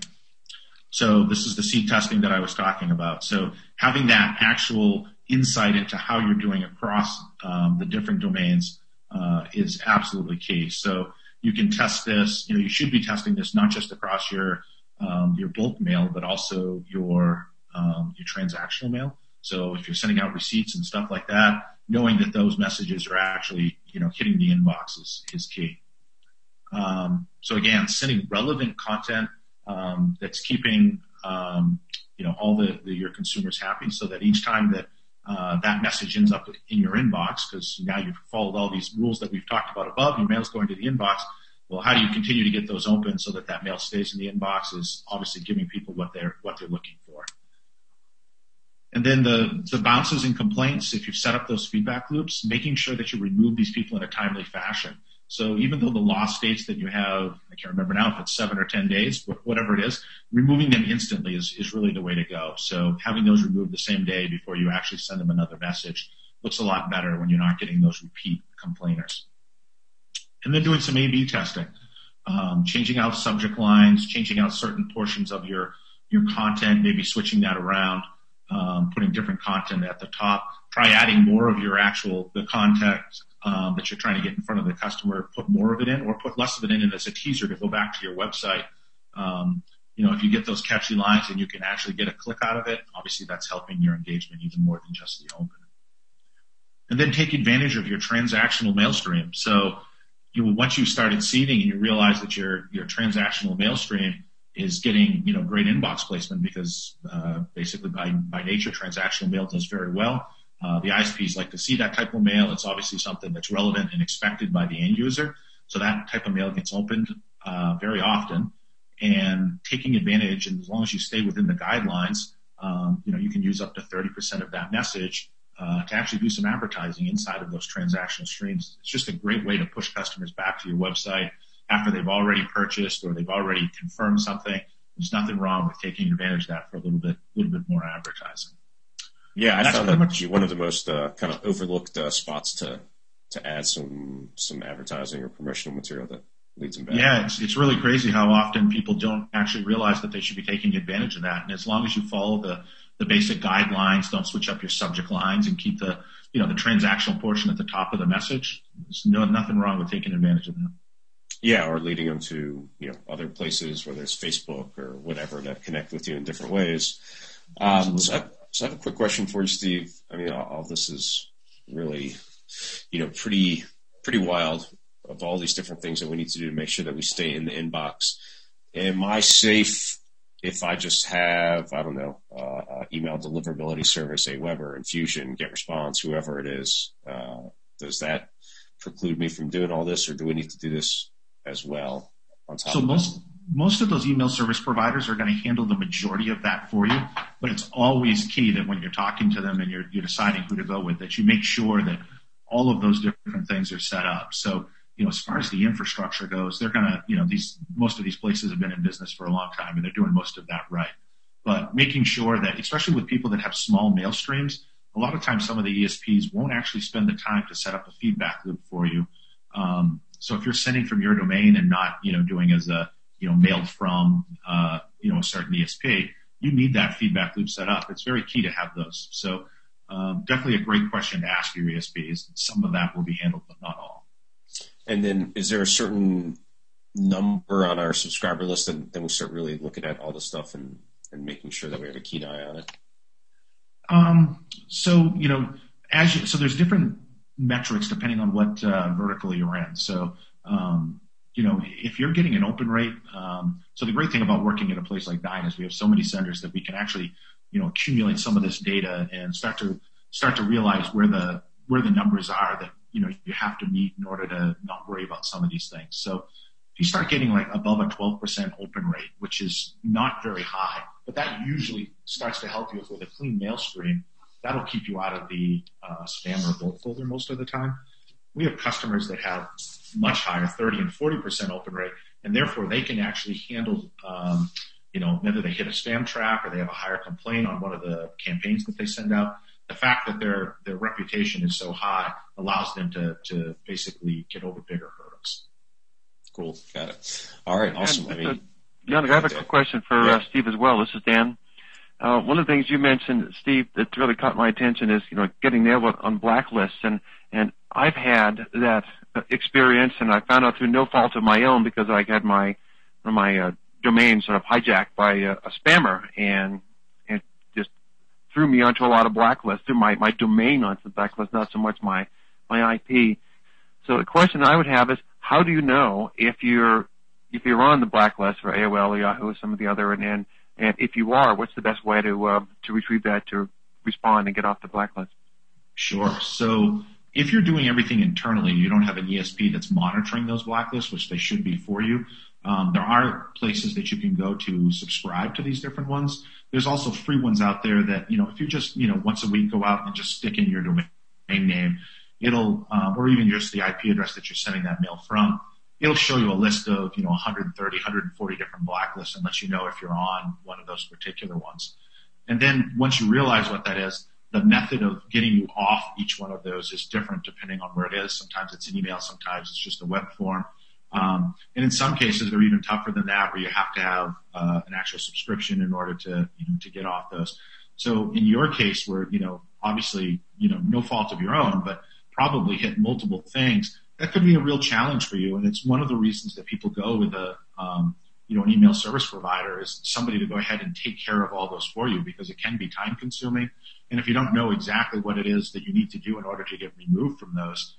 Speaker 4: So this is the seed testing that I was talking about. So having that actual insight into how you're doing across the different domains is absolutely key. So you can test this. You should be testing this not just across your bulk mail, but also your transactional mail. So if you're sending out receipts and stuff like that, knowing that those messages are actually hitting the inbox is key. So again, sending relevant content that's keeping all your consumers happy, so that each time that that message ends up in your inbox, because now you've followed all these rules that we've talked about above, your mail's going to the inbox. Well, how do you continue to get those open so that mail stays in the inbox is obviously giving people what they're looking for. And then the bounces and complaints, if you've set up those feedback loops, making sure that you remove these people in a timely fashion. So even though the law states that you have, I can't remember now if it's 7 or 10 days, but whatever it is, removing them instantly is really the way to go. So having those removed the same day before you actually send them another message looks a lot better when you're not getting those repeat complainers. And then doing some A/B testing, changing out subject lines, changing out certain portions of your content, maybe switching that around, putting different content at the top, try adding more of the contact that you're trying to get in front of the customer, put more of it in, or put less of it in as a teaser to go back to your website. If you get those catchy lines and you can actually get a click out of it, obviously that's helping your engagement even more than just the open. And then take advantage of your transactional mail stream. So once you started seeding and you realize that your transactional mail stream is getting, great inbox placement because basically by nature, transactional mail does very well. The ISPs like to see that type of mail. It's obviously something that's relevant and expected by the end user. So that type of mail gets opened very often. And taking advantage, and as long as you stay within the guidelines, you can use up to 30% of that message to actually do some advertising inside of those transactional streams. It's just a great way to push customers back to your website after they've already purchased or they've already confirmed something. There's nothing wrong with taking advantage of that for a little bit more advertising.
Speaker 1: Yeah, I found that to be one of the most kind of overlooked spots to add some advertising or promotional material that leads them back.
Speaker 4: Yeah, it's really crazy how often people don't actually realize that they should be taking advantage of that. And as long as you follow the basic guidelines, don't switch up your subject lines, and keep the transactional portion at the top of the message, there's nothing wrong with taking advantage of that.
Speaker 1: Yeah, or leading them to other places, whether it's Facebook or whatever, that connect with you in different ways. So I have a quick question for you, Steve. I mean, all this is really, pretty wild, of all these different things that we need to do to make sure that we stay in the inbox. Am I safe if I just have, email deliverability service, Aweber, Infusion, GetResponse, whoever it is? Does that preclude me from doing all this, or do we need to do this as well on top of that?
Speaker 4: Most of those email service providers are going to handle the majority of that for you, but it's always key that when you're talking to them and you're deciding who to go with, that you make sure that all of those different things are set up. So, as far as the infrastructure goes, they're going to, most of these places have been in business for a long time and they're doing most of that right. But making sure that, especially with people that have small mail streams, a lot of times some of the ESPs won't actually spend the time to set up a feedback loop for you. So if you're sending from your domain and not, doing as a, mailed from, a certain ESP, you need that feedback loop set up. It's very key to have those. So definitely a great question to ask your ESPs. Some of that will be handled, but not all.
Speaker 1: And then is there a certain number on our subscriber list that then we start really looking at all this stuff and making sure that we have a keen eye on it?
Speaker 4: So there's different metrics depending on what vertical you're in. So, if you're getting an open rate, so the great thing about working at a place like Dyn is we have so many senders that we can actually, accumulate some of this data and start to realize where the numbers are that, you have to meet in order to not worry about some of these things. So if you start getting like above a 12% open rate, which is not very high, but that usually starts to help you with a clean mail stream, that'll keep you out of the spam or bulk folder most of the time. We have customers that have much higher, 30 and 40% open rate, and therefore they can actually handle, whether they hit a spam trap or they have a higher complaint on one of the campaigns that they send out. The fact that their reputation is so high allows them to basically get over bigger hurdles.
Speaker 1: Cool, got it. All right, awesome.
Speaker 2: Yanik, I have a quick question for Steve as well. This is Dan. One of the things you mentioned, Steve, that really caught my attention is, getting nailed on blacklists. And I've had that experience, and I found out through no fault of my own because I had my domain sort of hijacked by a spammer, and it just threw me onto a lot of blacklists, threw my domain onto the blacklist, not so much my IP. So the question I would have is, how do you know if you're on the blacklist for AOL or Yahoo or some of the other, and if you are, what's the best way to retrieve that, to respond and get off the blacklist?
Speaker 4: Sure. So if you're doing everything internally, you don't have an ESP that's monitoring those blacklists, which they should be for you. There are places that you can go to subscribe to these different ones. There's also free ones out there that, if you just, once a week go out and just stick in your domain name, it'll, or even just the IP address that you're sending that mail from, it'll show you a list of, 130, 140 different blacklists and let you know if you're on one of those particular ones. And then once you realize what that is, the method of getting you off each one of those is different depending on where it is. Sometimes it's an email, sometimes it's just a web form. And in some cases, they're even tougher than that, where you have to have an actual subscription in order to get off those. So in your case, where, obviously, no fault of your own, but probably hit multiple things, that could be a real challenge for you. And it's one of the reasons that people go with an email service provider, is somebody to go ahead and take care of all those for you, because it can be time consuming. And if you don't know exactly what it is that you need to do in order to get removed from those,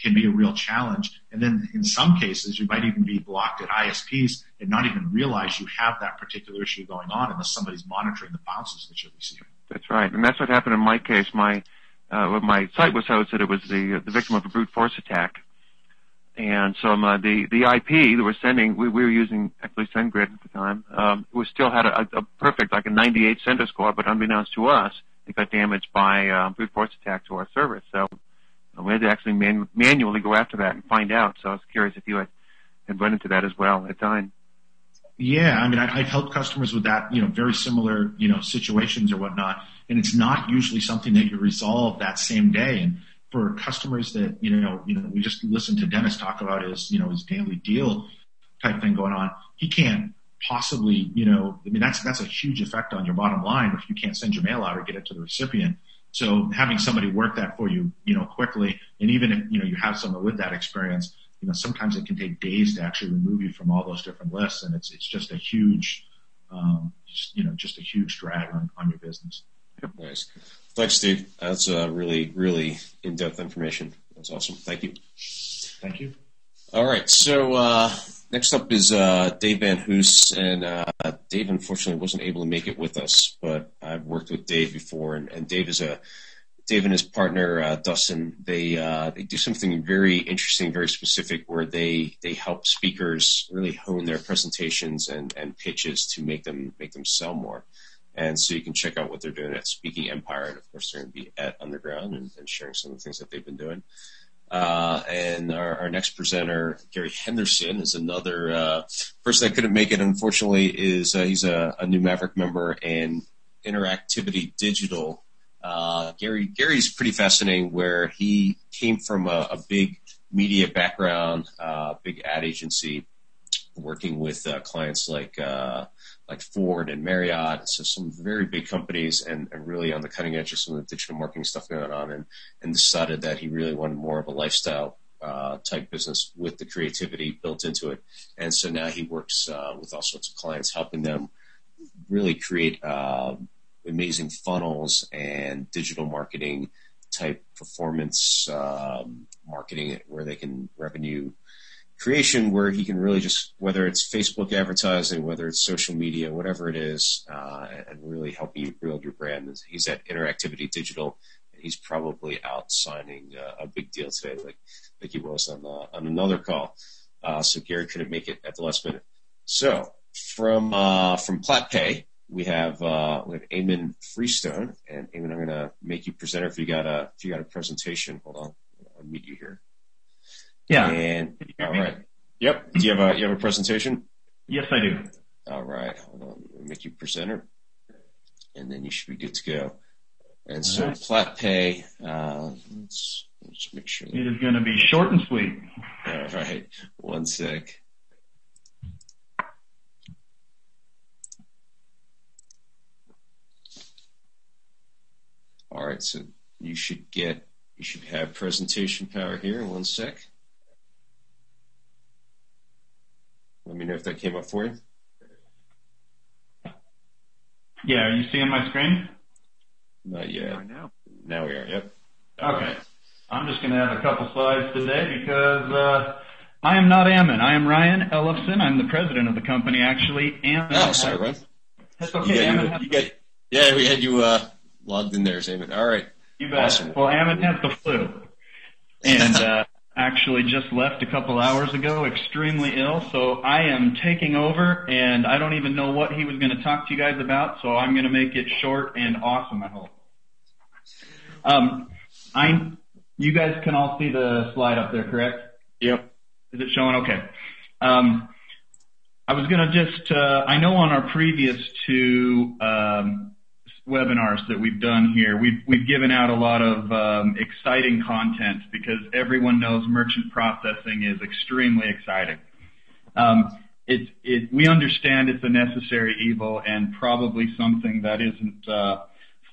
Speaker 4: can be a real challenge. And then in some cases, you might even be blocked at ISPs and not even realize you have that particular issue going on unless somebody's monitoring the bounces that you're receiving.
Speaker 2: That's right. And that's what happened in my case. When my site was hosted, it was the victim of a brute force attack. And so the IP that we're sending, we were using actually SendGrid at the time, we still had a perfect, like a 98 sender score, but unbeknownst to us, it got damaged by brute force attack to our service. So we had to actually manually go after that and find out. So I was curious if you had run into that as well at the time.
Speaker 4: Yeah, I mean, I've helped customers with that, very similar, situations or whatnot. And it's not usually something that you resolve that same day. And for customers that, we just listened to Dennis talk about his daily deal type thing going on. He can't possibly, that's a huge effect on your bottom line if you can't send your mail out or get it to the recipient. So having somebody work that for you, quickly, and even if, you have someone with that experience, sometimes it can take days to actually remove you from all those different lists. And it's just a huge, just a huge drag on your business.
Speaker 1: Yep. Nice. Thanks, Steve. That's really, really in-depth information. That's awesome. Thank you.
Speaker 4: Thank you.
Speaker 1: All right. So next up is Dave Van Hoos, and Dave unfortunately wasn't able to make it with us, but I've worked with Dave before, and Dave and his partner Dustin. They do something very interesting, very specific, where they help speakers really hone their presentations and pitches to make them sell more. And so you can check out what they're doing at Speaking Empire. And, of course, they're going to be at Underground and sharing some of the things that they've been doing. And our next presenter, Gary Henderson, is another person that couldn't make it, unfortunately. He's a new Maverick member and Interactivity Digital. Gary's pretty fascinating, where he came from a big media background, big ad agency, working with clients like Ford and Marriott, so some very big companies, and really on the cutting edge of some of the digital marketing stuff going on, and decided that he really wanted more of a lifestyle type business with the creativity built into it. And so now he works with all sorts of clients, helping them really create amazing funnels and digital marketing type performance marketing, where they can revenue creation, where he can really just, whether it's Facebook advertising, whether it's social media, whatever it is, and really help you build your brand. He's at Interactivity Digital, and he's probably out signing a big deal today, like he was on another call. So Gary couldn't make it at the last minute. So from PlatPay, we have Eamon Freestone, and Eamon, I'm going to make you presenter if you got a presentation. Hold on, I'll unmute you here.
Speaker 5: Yeah.
Speaker 1: And all right. Yep. Do you have a presentation?
Speaker 5: Yes, I do.
Speaker 1: All right. Hold on. Let me make you presenter, and then you should be good to go. And so, right. PlatPay. Let's make sure.
Speaker 5: It is going to be short and sweet.
Speaker 1: All right. One sec. All right. So you should have presentation power here. One sec. Let me know if that came up for you.
Speaker 5: Yeah, are you seeing my screen?
Speaker 1: Not yet. Now we are, yep.
Speaker 5: Okay. I'm just going to have a couple slides today because I am not Ammon. I am Ryan Ellefson. I'm the president of the company, actually.
Speaker 1: Ammon sorry, Ryan.
Speaker 5: That's okay.
Speaker 1: We had you logged in there, Ammon. All right.
Speaker 5: You bet.
Speaker 1: Awesome.
Speaker 5: Well, Ammon has the flu. And actually just left a couple hours ago, extremely ill, so I am taking over, and I don't even know what he was going to talk to you guys about, so I'm going to make it short and awesome, I hope. You guys can all see the slide up there, correct?
Speaker 1: Yep.
Speaker 5: Is it showing? Okay. I was going to just, I know on our previous two webinars that we've done here, we've given out a lot of exciting content because everyone knows merchant processing is extremely exciting. We understand it's a necessary evil and probably something that isn't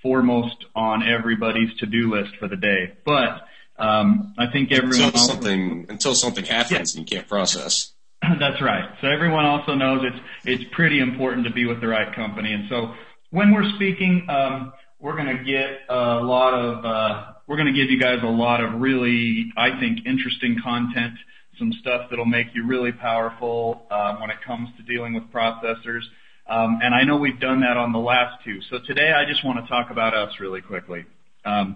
Speaker 5: foremost on everybody's to-do list for the day. But I think everyone
Speaker 1: until something happens and you can't process.
Speaker 5: That's right. So everyone also knows it's pretty important to be with the right company. And so when we're speaking, we're going to get we're going to give you guys a lot of really, I think, interesting content, some stuff that'll make you really powerful when it comes to dealing with processors. And I know we've done that on the last two. So today I just want to talk about us really quickly. And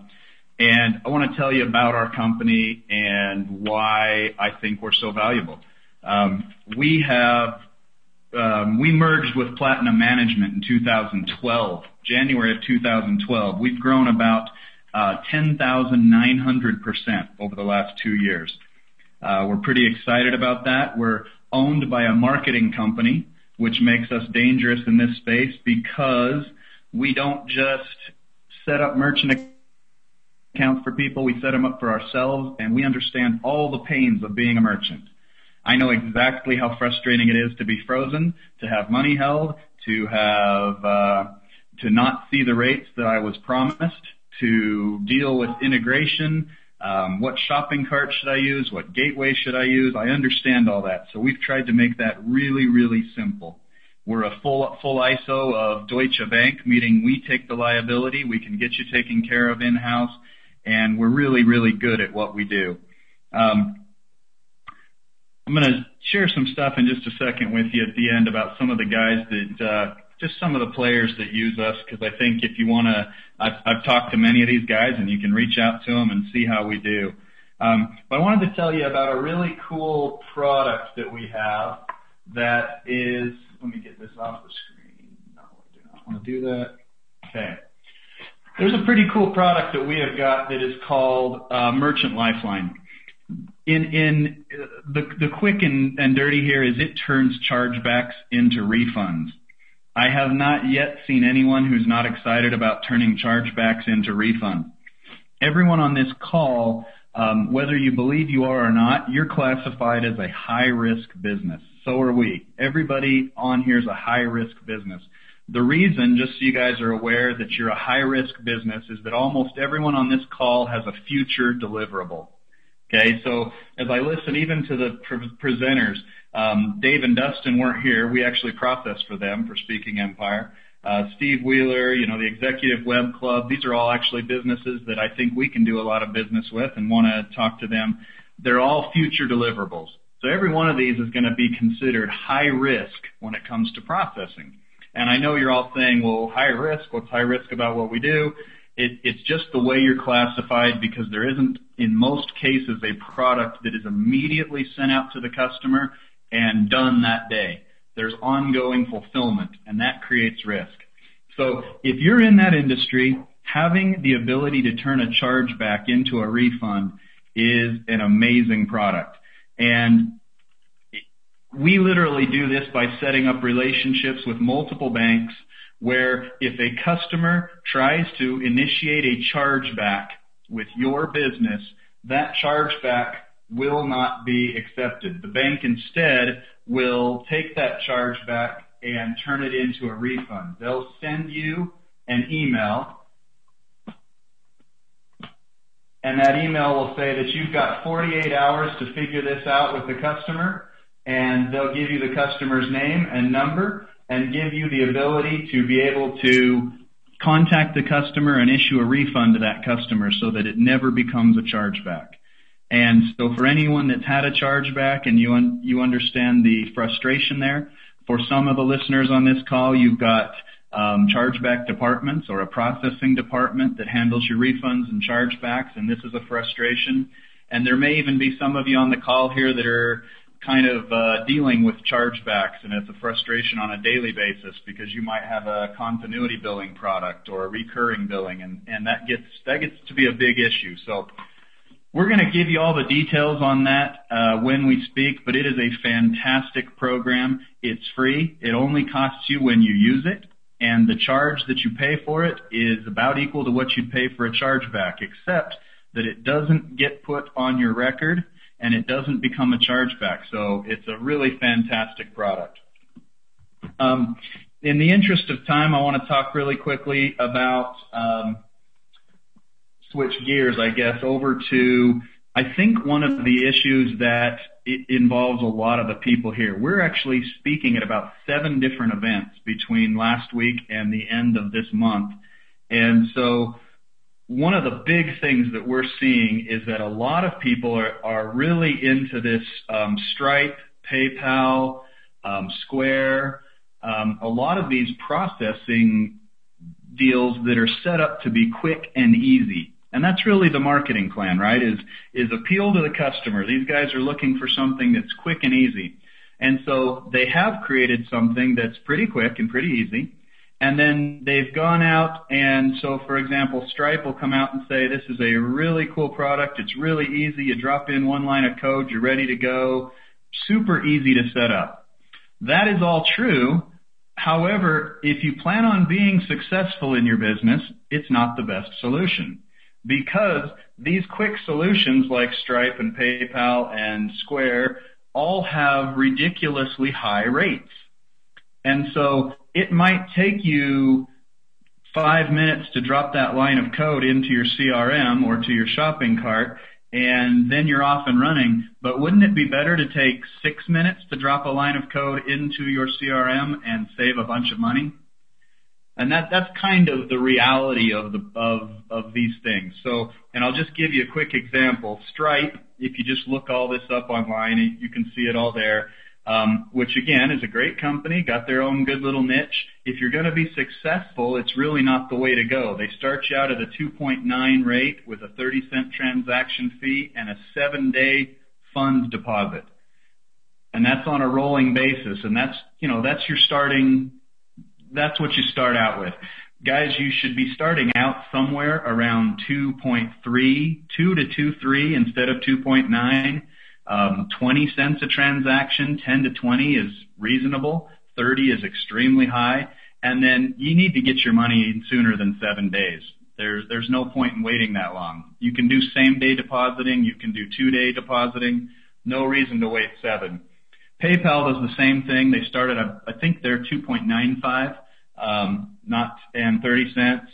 Speaker 5: I want to tell you about our company and why I think we're so valuable. We merged with Platinum Management in 2012, January of 2012. We've grown about 10,900% over the last 2 years. We're pretty excited about that. We're owned by a marketing company, which makes us dangerous in this space because we don't just set up merchant accounts for people. We set them up for ourselves, and we understand all the pains of being a merchant. I know exactly how frustrating it is to be frozen, to have money held, to not see the rates that I was promised, to deal with integration. What shopping cart should I use? What gateway should I use? I understand all that. So we've tried to make that really, really simple. We're a full ISO of Deutsche Bank, meaning we take the liability. We can get you taken care of in-house, and we're really, really good at what we do. I'm going to share some stuff in just a second with you at the end about some of the guys that, just some of the players that use us, because I think if you want to, I've talked to many of these guys, and you can reach out to them and see how we do. But I wanted to tell you about a really cool product that we have that is, let me get this off the screen. No, I do not want to do that. Okay. There's a pretty cool product that we have got that is called Merchant Lifeline. In the quick and dirty here is it turns chargebacks into refunds. I have not yet seen anyone who's not excited about turning chargebacks into refunds. Everyone on this call, whether you believe you are or not, you're classified as a high-risk business. So are we. Everybody on here is a high-risk business. The reason, just so you guys are aware that you're a high-risk business, is that almost everyone on this call has a future deliverable. Okay, so as I listen even to the presenters, Dave and Dustin weren't here. We actually processed for them for Speaking Empire. Steve Wheeler, the Executive Web Club, these are all actually businesses that I think we can do a lot of business with and want to talk to them. They're all future deliverables. So every one of these is going to be considered high risk when it comes to processing. And I know you're all saying, well, high risk, what's high risk about what we do? It's just the way you're classified, because there isn't, in most cases, a product that is immediately sent out to the customer and done that day. There's ongoing fulfillment, and that creates risk. So if you're in that industry, having the ability to turn a chargeback into a refund is an amazing product. And we literally do this by setting up relationships with multiple banks, where if a customer tries to initiate a chargeback with your business, that chargeback will not be accepted. The bank instead will take that chargeback and turn it into a refund. They'll send you an email, and that email will say that you've got 48 hours to figure this out with the customer, and they'll give you the customer's name and number and give you the ability to be able to contact the customer and issue a refund to that customer so that it never becomes a chargeback. And so for anyone that's had a chargeback and you understand the frustration there, for some of the listeners on this call, you've got chargeback departments or a processing department that handles your refunds and chargebacks, and this is a frustration. And there may even be some of you on the call here that are kind of dealing with chargebacks, and it's a frustration on a daily basis because you might have a continuity billing product or a recurring billing, and that gets to be a big issue. So we're going to give you all the details on that when we speak, but it is a fantastic program. It's free. It only costs you when you use it, and the charge that you pay for it is about equal to what you'd pay for a chargeback, except that it doesn't get put on your record and it doesn't become a chargeback. So it's a really fantastic product. In in the interest of time, I want to talk really quickly about switch gears, I guess, over to, I think, one of the issues that it involves a lot of the people here. We're actually speaking at about 7 different events between last week and the end of this month. And so one of the big things that we're seeing is that a lot of people are really into this Stripe, PayPal, Square, a lot of these processing deals that are set up to be quick and easy. And that's really the marketing plan, right? Is appeal to the customer. These guys are looking for something that's quick and easy. And so they have created something that's pretty quick and pretty easy. And then they've gone out, and so, for example, Stripe will come out and say, this is a really cool product. It's really easy. You drop in 1 line of code. You're ready to go. Super easy to set up. That is all true. However, if you plan on being successful in your business, it's not the best solution. Because these quick solutions like Stripe and PayPal and Square all have ridiculously high rates. And so it might take you 5 minutes to drop that line of code into your CRM or to your shopping cart, and then you're off and running. But wouldn't it be better to take 6 minutes to drop a line of code into your CRM and save a bunch of money? And that's kind of the reality of these things. So, and I'll just give you a quick example. Stripe, if you just look all this up online, you can see it all there. Which again is a great company, got their own good little niche. If you're going to be successful, it's really not the way to go. They start you out at a 2.9 rate with a 30-cent transaction fee and a 7-day funds deposit. And that's on a rolling basis. And that's what you start out with. Guys, you should be starting out somewhere around 2.3, 2 to 2.3 instead of 2.9. 20 cents a transaction, 10 to 20 is reasonable, 30 is extremely high, and then you need to get your money in sooner than 7 days. There's no point in waiting that long. You can do same-day depositing, you can do 2-day depositing, no reason to wait 7. PayPal does the same thing. They started, I think they're 2.95, and 30 cents.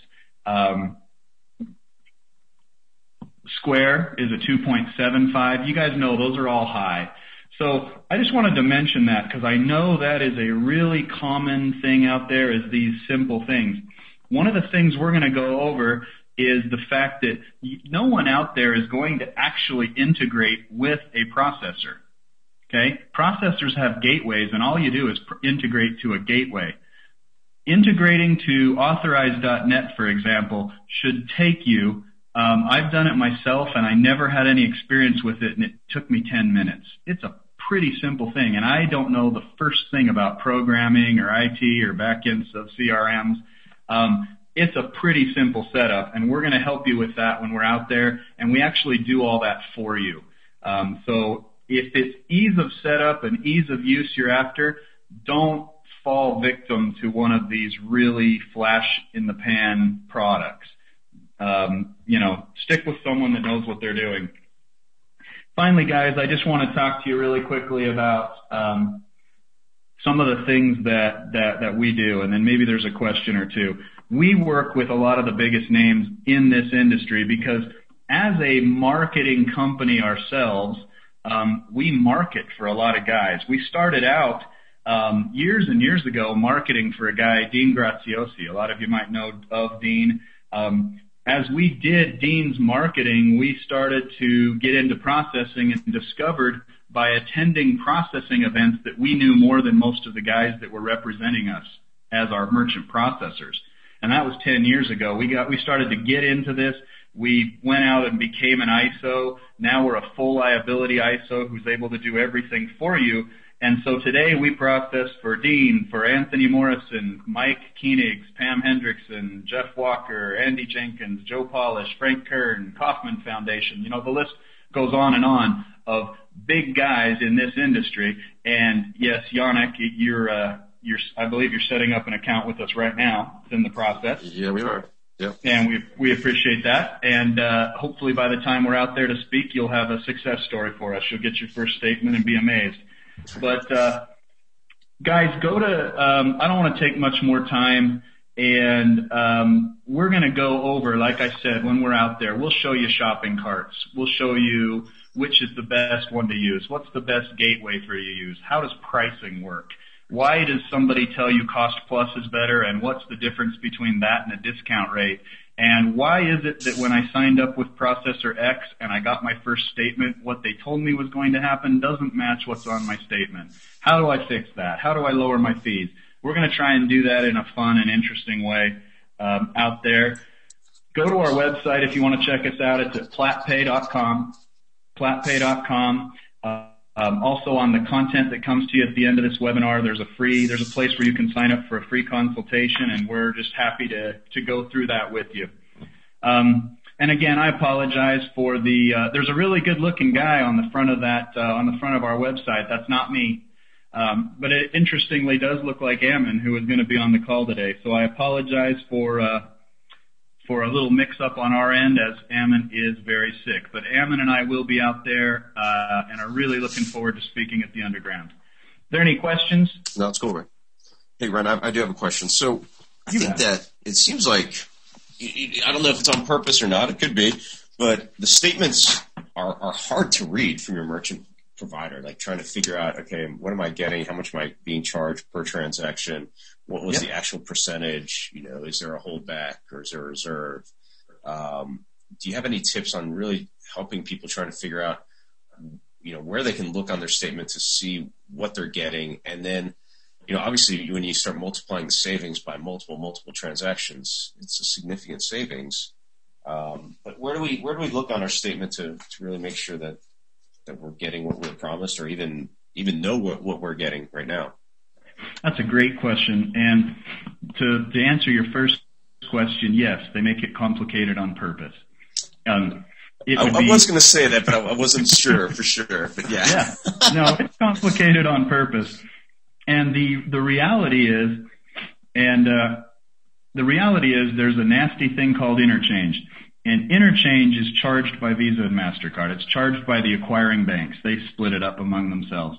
Speaker 5: Square is a 2.75. You guys know those are all high. So I just wanted to mention that because I know that is a really common thing out there, is these simple things. One of the things we're going to go over is the fact that no one out there is going to actually integrate with a processor. Okay? Processors have gateways, and all you do is integrate to a gateway. Integrating to authorize.net, for example, should take you I've done it myself, and I never had any experience with it, and it took me 10 minutes. It's a pretty simple thing, and I don't know the first thing about programming or IT or backends of CRMs. It's a pretty simple setup, and we're going to help you with that when we're out there, and we actually do all that for you. So if it's ease of setup and ease of use you're after, don't fall victim to one of these really flash-in-the-pan products. Stick with someone that knows what they're doing. Finally, guys, I just want to talk to you really quickly about some of the things that we do, and then maybe there's a question or two. We work with a lot of the biggest names in this industry because as a marketing company ourselves, we market for a lot of guys. We started out years and years ago marketing for a guy, Dean Graziosi. A lot of you might know of Dean. As we did Dean's marketing, we started to get into processing and discovered by attending processing events that we knew more than most of the guys that were representing us as our merchant processors. And that was 10 years ago. We started to get into this. We went out and became an ISO. Now we're a full liability ISO who's able to do everything for you. And so today we process for Dean, for Anthony Morrison, Mike Koenigs, Pam Hendrickson, Jeff Walker, Andy Jenkins, Joe Polish, Frank Kern, Kaufman Foundation. The list goes on of big guys in this industry. And yes, Yanik, I believe you're setting up an account with us right now. It's in the process.
Speaker 1: Yeah, we are. Yep.
Speaker 5: And we appreciate that. And hopefully by the time we're out there to speak, you'll have a success story for us. You'll get your first statement and be amazed. But guys, go to, I don't want to take much more time, and we're going to go over, like I said, when we're out there, we'll show you shopping carts. We'll show you which is the best one to use. What's the best gateway for you to use? How does pricing work? Why does somebody tell you cost plus is better, and what's the difference between that and a discount rate? And why is it that when I signed up with Processor X and I got my first statement, what they told me was going to happen doesn't match what's on my statement? How do I fix that? How do I lower my fees? We're going to try and do that in a fun and interesting way out there. Go to our website if you want to check us out. It's at platpay.com. Platpay.com. Also on the content that comes to you at the end of this webinar, there's a place where you can sign up for a free consultation, and we're just happy to go through that with you. And again, I apologize for there's a really good looking guy on the front of our website. That's not me. But it interestingly does look like Ammon, who is going to be on the call today. So I apologize for a little mix-up on our end, as Ammon is very sick. But Ammon and I will be out there and are really looking forward to speaking at the Underground. Are there any questions?
Speaker 1: No, it's cool, Ren. Hey, Ren, I do have a question. So I think that it seems like, I don't know if it's on purpose or not, it could be, but the statements are hard to read from your merchant provider, like trying to figure out, okay, what am I getting? How much am I being charged per transaction? What was the actual percentage? Is there a holdback or is there a reserve? Do you have any tips on really helping people trying to figure out, where they can look on their statement to see what they're getting? And then, obviously when you start multiplying the savings by multiple transactions, it's a significant savings. But where do we look on our statement to really make sure that we're getting what we're promised, or even know what we're getting right now?
Speaker 5: That's a great question. And to answer your first question, yes, they make it complicated on purpose. I
Speaker 1: was going to say that, but I wasn't sure for sure. But yeah.
Speaker 5: No, it's complicated on purpose. And the reality is, there's a nasty thing called interchange. And interchange is charged by Visa and MasterCard. It's charged by the acquiring banks. They split it up among themselves.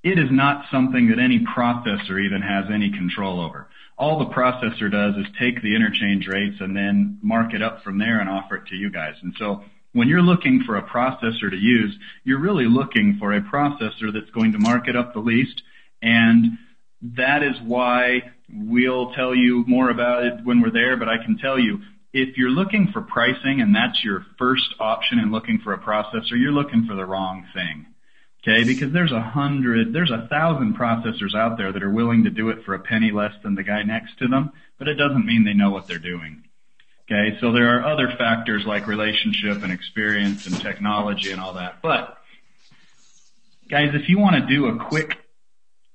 Speaker 5: It is not something that any processor even has any control over. All the processor does is take the interchange rates and then mark it up from there and offer it to you guys. And so when you're looking for a processor to use, you're really looking for a processor that's going to mark it up the least. And that is why we'll tell you more about it when we're there. But I can tell you, if you're looking for pricing and that's your first option in looking for a processor, you're looking for the wrong thing. Okay, because there's 1,000 processors out there that are willing to do it for a penny less than the guy next to them, but it doesn't mean they know what they're doing. Okay, so there are other factors like relationship and experience and technology and all that. But guys, if you want to do a quick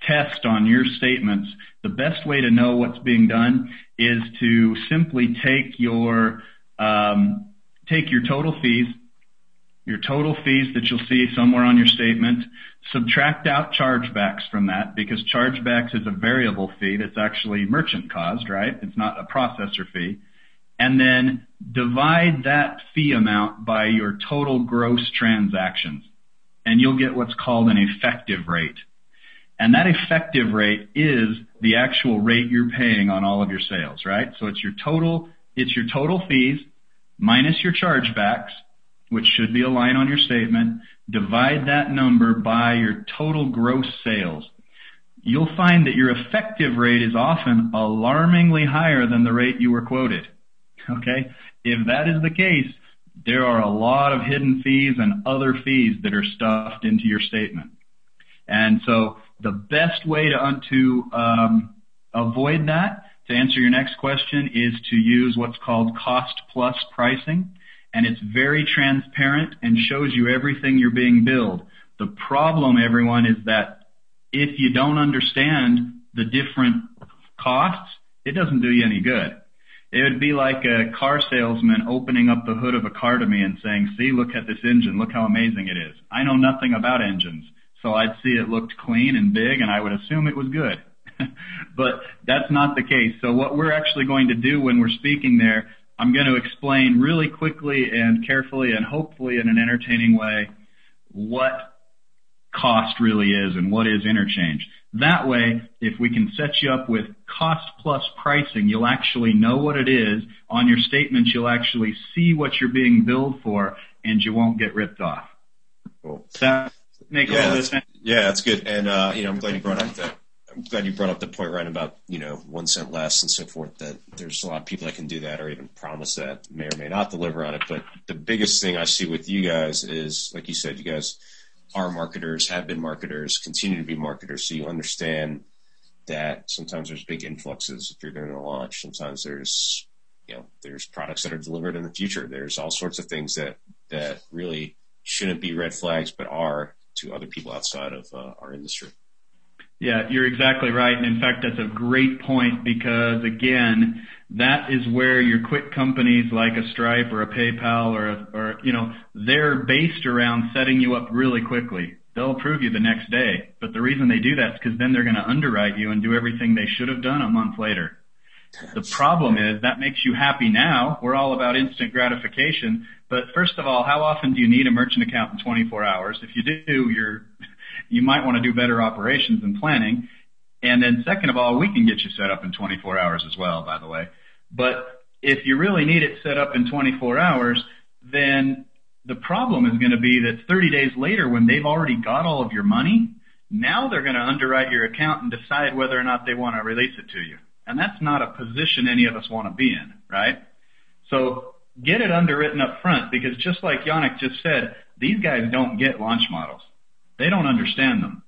Speaker 5: test on your statements, the best way to know what's being done is to simply take your total fees that you'll see somewhere on your statement, subtract out chargebacks from that, because chargebacks is a variable fee that's actually merchant caused, right? It's not a processor fee. And then divide that fee amount by your total gross transactions, and you'll get what's called an effective rate. And that effective rate is the actual rate you're paying on all of your sales, right? So it's your total fees minus your chargebacks, which should be a line on your statement. Divide that number by your total gross sales. You'll find that your effective rate is often alarmingly higher than the rate you were quoted. Okay? If that is the case, there are a lot of hidden fees and other fees that are stuffed into your statement. And so the best way to avoid that, to answer your next question, is to use what's called cost plus pricing. And it's very transparent and shows you everything you're being billed. The problem, everyone, is that if you don't understand the different costs, it doesn't do you any good. It would be like a car salesman opening up the hood of a car to me and saying, see, look at this engine. Look how amazing it is. I know nothing about engines. So I'd see it looked clean and big, and I would assume it was good. But that's not the case. So what we're actually going to do when we're speaking there, I'm going to explain really quickly and carefully and hopefully in an entertaining way what cost really is and what is interchange. That way, if we can set you up with cost plus pricing, you'll actually know what it is. On your statements, you'll actually see what you're being billed for, and you won't get ripped off.
Speaker 1: Cool.
Speaker 5: That make all this sense?
Speaker 1: Yeah, that's good. And I'm glad you brought up that. I'm glad you brought up the point, Ryan, about 1 cent less and so forth. That there's a lot of people that can do that or even promise that, may or may not deliver on it. But the biggest thing I see with you guys is, like you said, you guys are marketers, have been marketers, continue to be marketers. So you understand that sometimes there's big influxes if you're doing a launch. Sometimes there's products that are delivered in the future. There's all sorts of things that really shouldn't be red flags, but are to other people outside of our industry.
Speaker 5: Yeah, you're exactly right. And in fact, that's a great point because, again, that is where your quick companies like a Stripe or a PayPal or they're based around setting you up really quickly. They'll approve you the next day. But the reason they do that is because then they're going to underwrite you and do everything they should have done a month later. The problem is that makes you happy now. We're all about instant gratification. But first of all, how often do you need a merchant account in 24 hours? If you do, you might want to do better operations and planning. And then second of all, we can get you set up in 24 hours as well, by the way. But if you really need it set up in 24 hours, then the problem is going to be that 30 days later, when they've already got all of your money, now they're going to underwrite your account and decide whether or not they want to release it to you. And that's not a position any of us want to be in, right? So get it underwritten up front because just like Yanik just said, these guys don't get launch models. They don't understand them.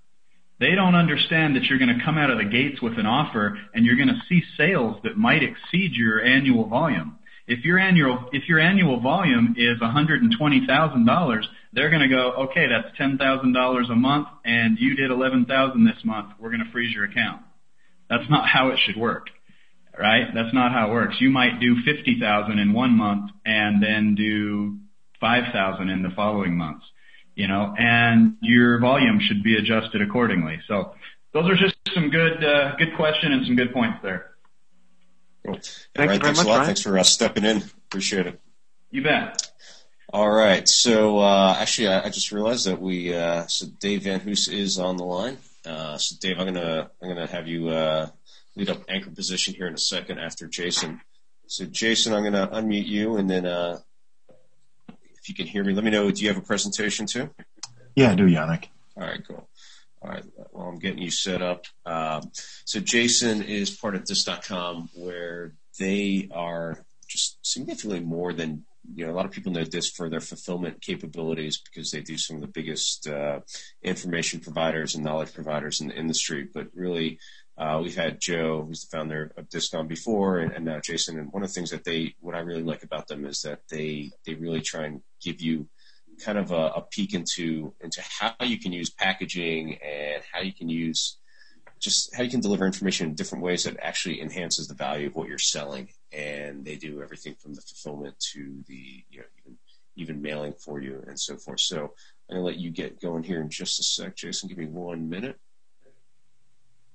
Speaker 5: They don't understand that you're going to come out of the gates with an offer and you're going to see sales that might exceed your annual volume. If your annual volume is $120,000, they're going to go, okay, that's $10,000 a month and you did $11,000 this month. We're going to freeze your account. That's not how it should work, right? That's not how it works. You might do $50,000 in 1 month and then do $5,000 in the following months. And your volume should be adjusted accordingly. So those are just some good question and some good points there.
Speaker 1: Cool.
Speaker 2: Thank you very much, Ryan.
Speaker 1: Thanks for stepping in. Appreciate it.
Speaker 5: You bet.
Speaker 1: All right. So actually, I just realized that so Dave Van Hoos is on the line. So Dave, I'm gonna have you lead up anchor position here in a second after Jason. So Jason, I'm gonna unmute you, and then if you can hear me, let me know. Do you have a presentation too?
Speaker 6: Yeah, I do, Yanik.
Speaker 1: All right, cool. All right, well, I'm getting you set up. So Jason is part of this.com, where they are just significantly more than, a lot of people know this for their fulfillment capabilities because they do some of the biggest information providers and knowledge providers in the industry. But really, we've had Joe, who's the founder of Discom before, and now Jason. And one of the things that what I really like about them is that they really try and give you kind of a peek into how you can use packaging and how you can deliver information in different ways that actually enhances the value of what you're selling. And they do everything from the fulfillment to the even mailing for you and so forth. So I'm gonna let you get going here in just a sec, Jason. Give me 1 minute.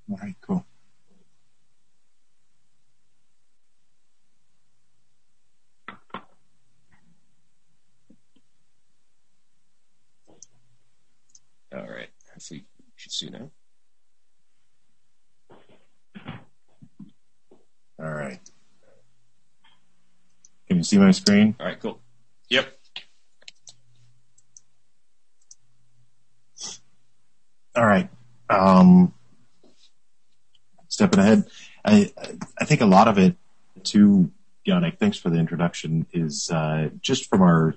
Speaker 6: All right, cool.
Speaker 1: All right. Hopefully you should see now.
Speaker 6: All right. Can you see my screen?
Speaker 1: All right, cool. Yep.
Speaker 6: All right. Stepping ahead. I think a lot of it, too, Yanik, thanks for the introduction, is just from our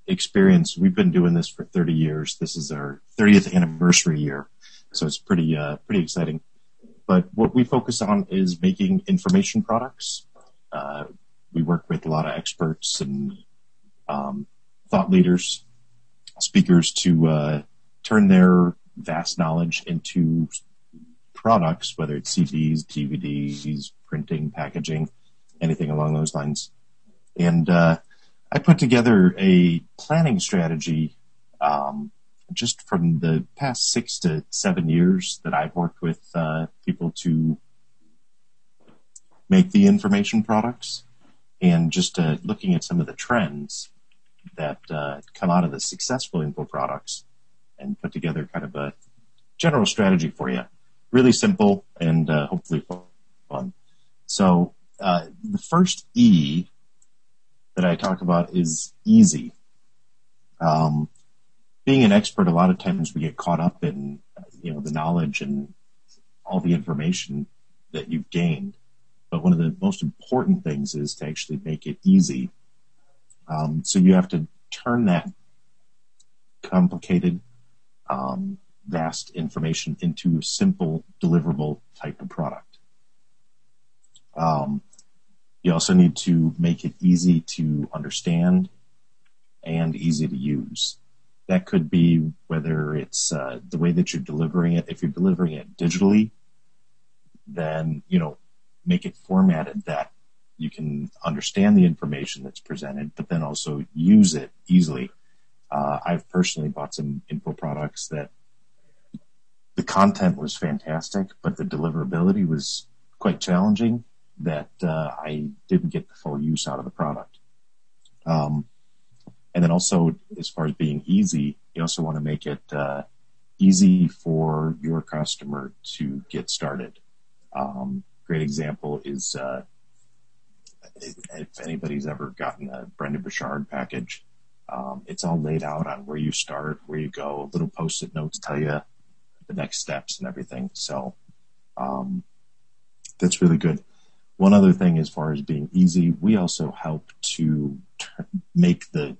Speaker 6: experience. We've been doing this for 30 years. This is our 30th anniversary year, so it's pretty exciting. But what we focus on is making information products. We work with a lot of experts and thought leaders, speakers to turn their vast knowledge into products, whether it's CDs, DVDs, printing, packaging, anything along those lines. And I put together a planning strategy just from the past 6 to 7 years that I've worked with people to make the information products, and just looking at some of the trends that come out of the successful info products and put together kind of a general strategy for you. Really simple and hopefully fun. So the first E that I talk about is easy. Being an expert, a lot of times we get caught up in the knowledge and all the information that you've gained. But one of the most important things is to actually make it easy. So you have to turn that complicated, vast information into a simple, deliverable type of product. You also need to make it easy to understand and easy to use. That could be whether it's the way that you're delivering it. If you're delivering it digitally, then, make it formatted that you can understand the information that's presented, but then also use it easily. I've personally bought some info products that the content was fantastic, but the deliverability was quite challenging, that I didn't get the full use out of the product. And then also, as far as being easy, you also want to make it easy for your customer to get started. Great example is if anybody's ever gotten a Brendan Burchard package, it's all laid out on where you start, where you go. Little post-it notes tell you the next steps and everything. So that's really good. One other thing as far as being easy, we also help to make the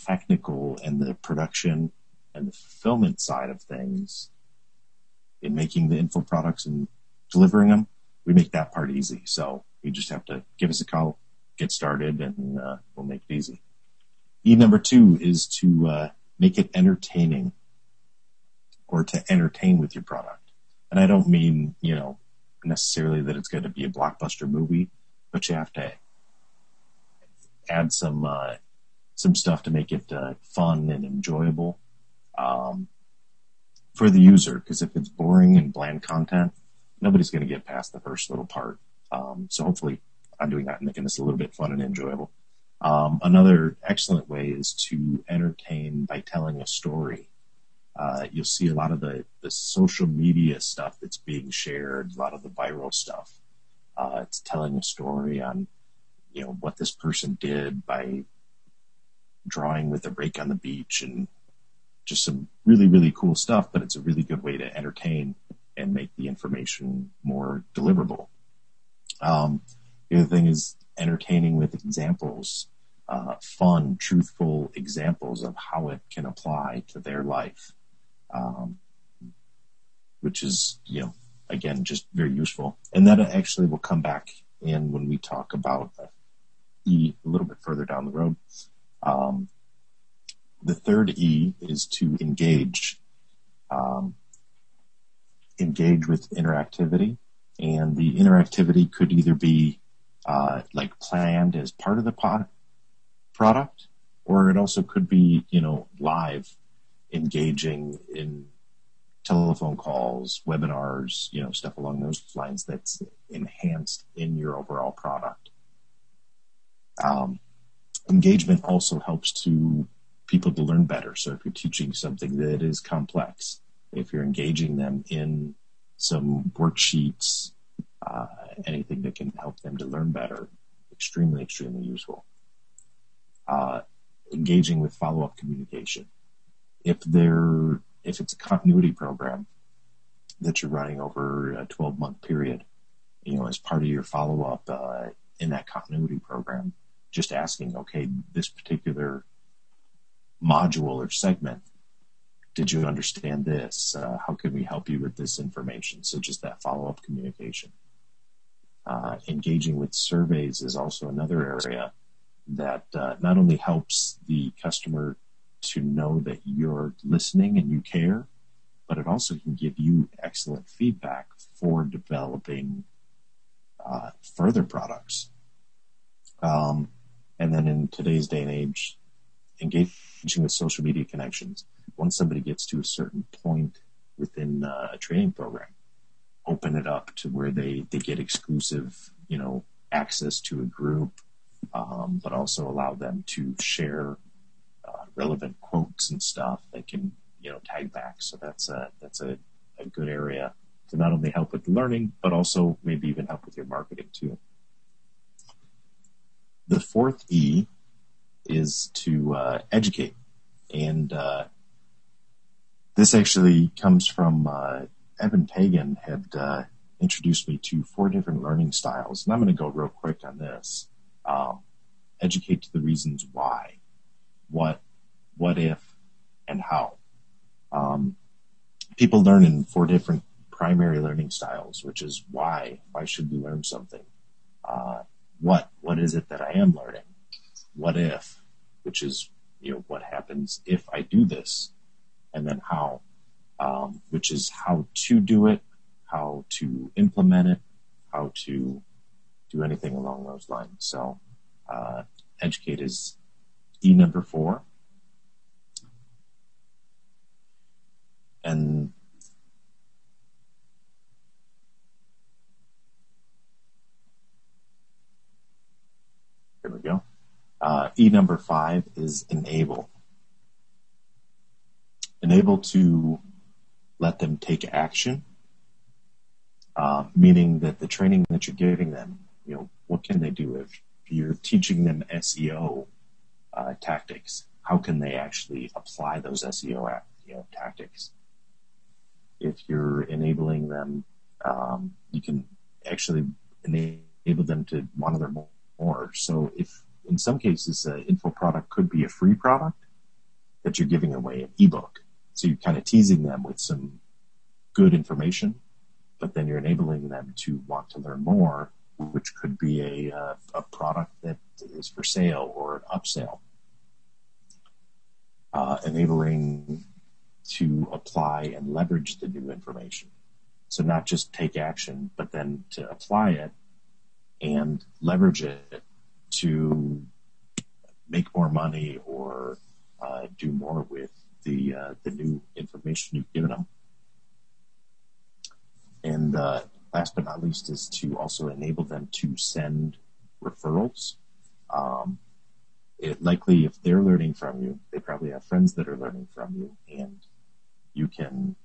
Speaker 6: technical and the production and the fulfillment side of things in making the info products and delivering them. We make that part easy. So you just have to give us a call, get started, and we'll make it easy. E number 2 is to make it entertaining, or to entertain with your product. And I don't mean, necessarily that it's going to be a blockbuster movie, but you have to add some stuff to make it fun and enjoyable for the user. Because if it's boring and bland content, nobody's going to get past the first little part. So hopefully I'm doing that and making this a little bit fun and enjoyable. Another excellent way is to entertain by telling a story. You'll see a lot of the social media stuff that's being shared, a lot of the viral stuff. It's telling a story on, what this person did by drawing with a rake on the beach, and just some really, really cool stuff, but it's a really good way to entertain and make the information more deliverable. The other thing is entertaining with examples, fun, truthful examples of how it can apply to their life, which is, again, just very useful. And that actually will come back in when we talk about E a little bit further down the road. The third E is to engage. Engage with interactivity, and the interactivity could either be planned as part of the product, or it also could be live, engaging in telephone calls, webinars, stuff along those lines that's enhanced in your overall product. Engagement also helps people to learn better. So if you're teaching something that is complex, if you're engaging them in some worksheets, anything that can help them to learn better, extremely, extremely useful. Engaging with follow-up communication. If it's a continuity program that you're running over a 12-month period, as part of your follow-up in that continuity program, just asking, okay, this particular module or segment, did you understand this? How can we help you with this information? So just that follow-up communication. Engaging with surveys is also another area that not only helps the customer to know that you're listening and you care, but it also can give you excellent feedback for developing further products. And then in today's day and age, engaging with social media connections. Once somebody gets to a certain point within a training program, open it up to where they get exclusive, access to a group, but also allow them to share relevant quotes and stuff that can, tag back. So that's a good area to not only help with learning, but also maybe even help with your marketing too. The fourth E is to educate. And this actually comes from Evan Pagan had introduced me to 4 different learning styles. And I'm going to go real quick on this. Educate to the reasons why, what if, and how. People learn in 4 different primary learning styles, which is why should we learn something? What is it that I am learning? What if, which is, what happens if I do this? And then how, which is how to do it, how to implement it, how to do anything along those lines. So, educate is E number 4. And there we go. E number 5 is enable. Enable to let them take action, meaning that the training that you're giving them, what can they do? If you're teaching them SEO tactics, how can they actually apply those SEO tactics? If you're enabling them, you can actually enable them to want to learn more. So if in some cases an info product could be a free product that you're giving away, an ebook. So you're kind of teasing them with some good information, but then you're enabling them to want to learn more, which could be a product that is for sale or an upsell. Enabling to apply and leverage the new information. So not just take action, but then to apply it and leverage it to make more money or do more with the new information you've given them. And last but not least is to also enable them to send referrals. Likely if they're learning from you, they probably have friends that are learning from you, and you can,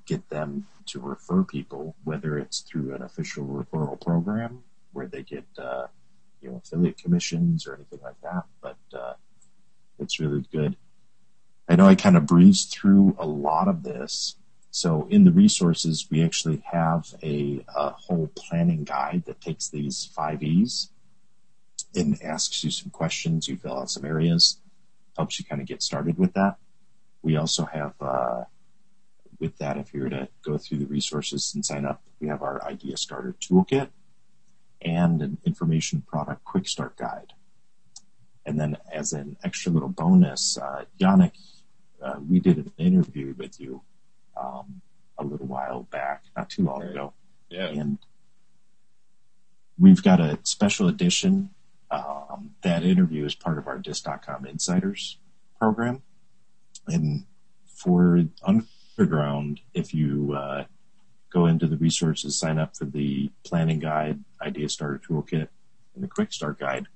Speaker 6: get them to refer people, whether it's through an official referral program where they get, affiliate commissions or anything like that. But it's really good. I know I kind of breezed through a lot of this. So in the resources, we actually have a whole planning guide that takes these 5 E's and asks you some questions. You fill out some areas, helps you kind of get started with that. We also have, with that, if you were to go through the resources and sign up, we have our Idea Starter Toolkit and an information product quick start guide. And then as an extra little bonus, Yanik, we did an interview with you a little while back, not too long ago.
Speaker 1: Yeah.
Speaker 6: And we've got a special edition. That interview is part of our Dis.com Insiders program. And for Underground, if you go into the resources, sign up for the planning guide, Idea Starter Toolkit, and the Quick Start Guide,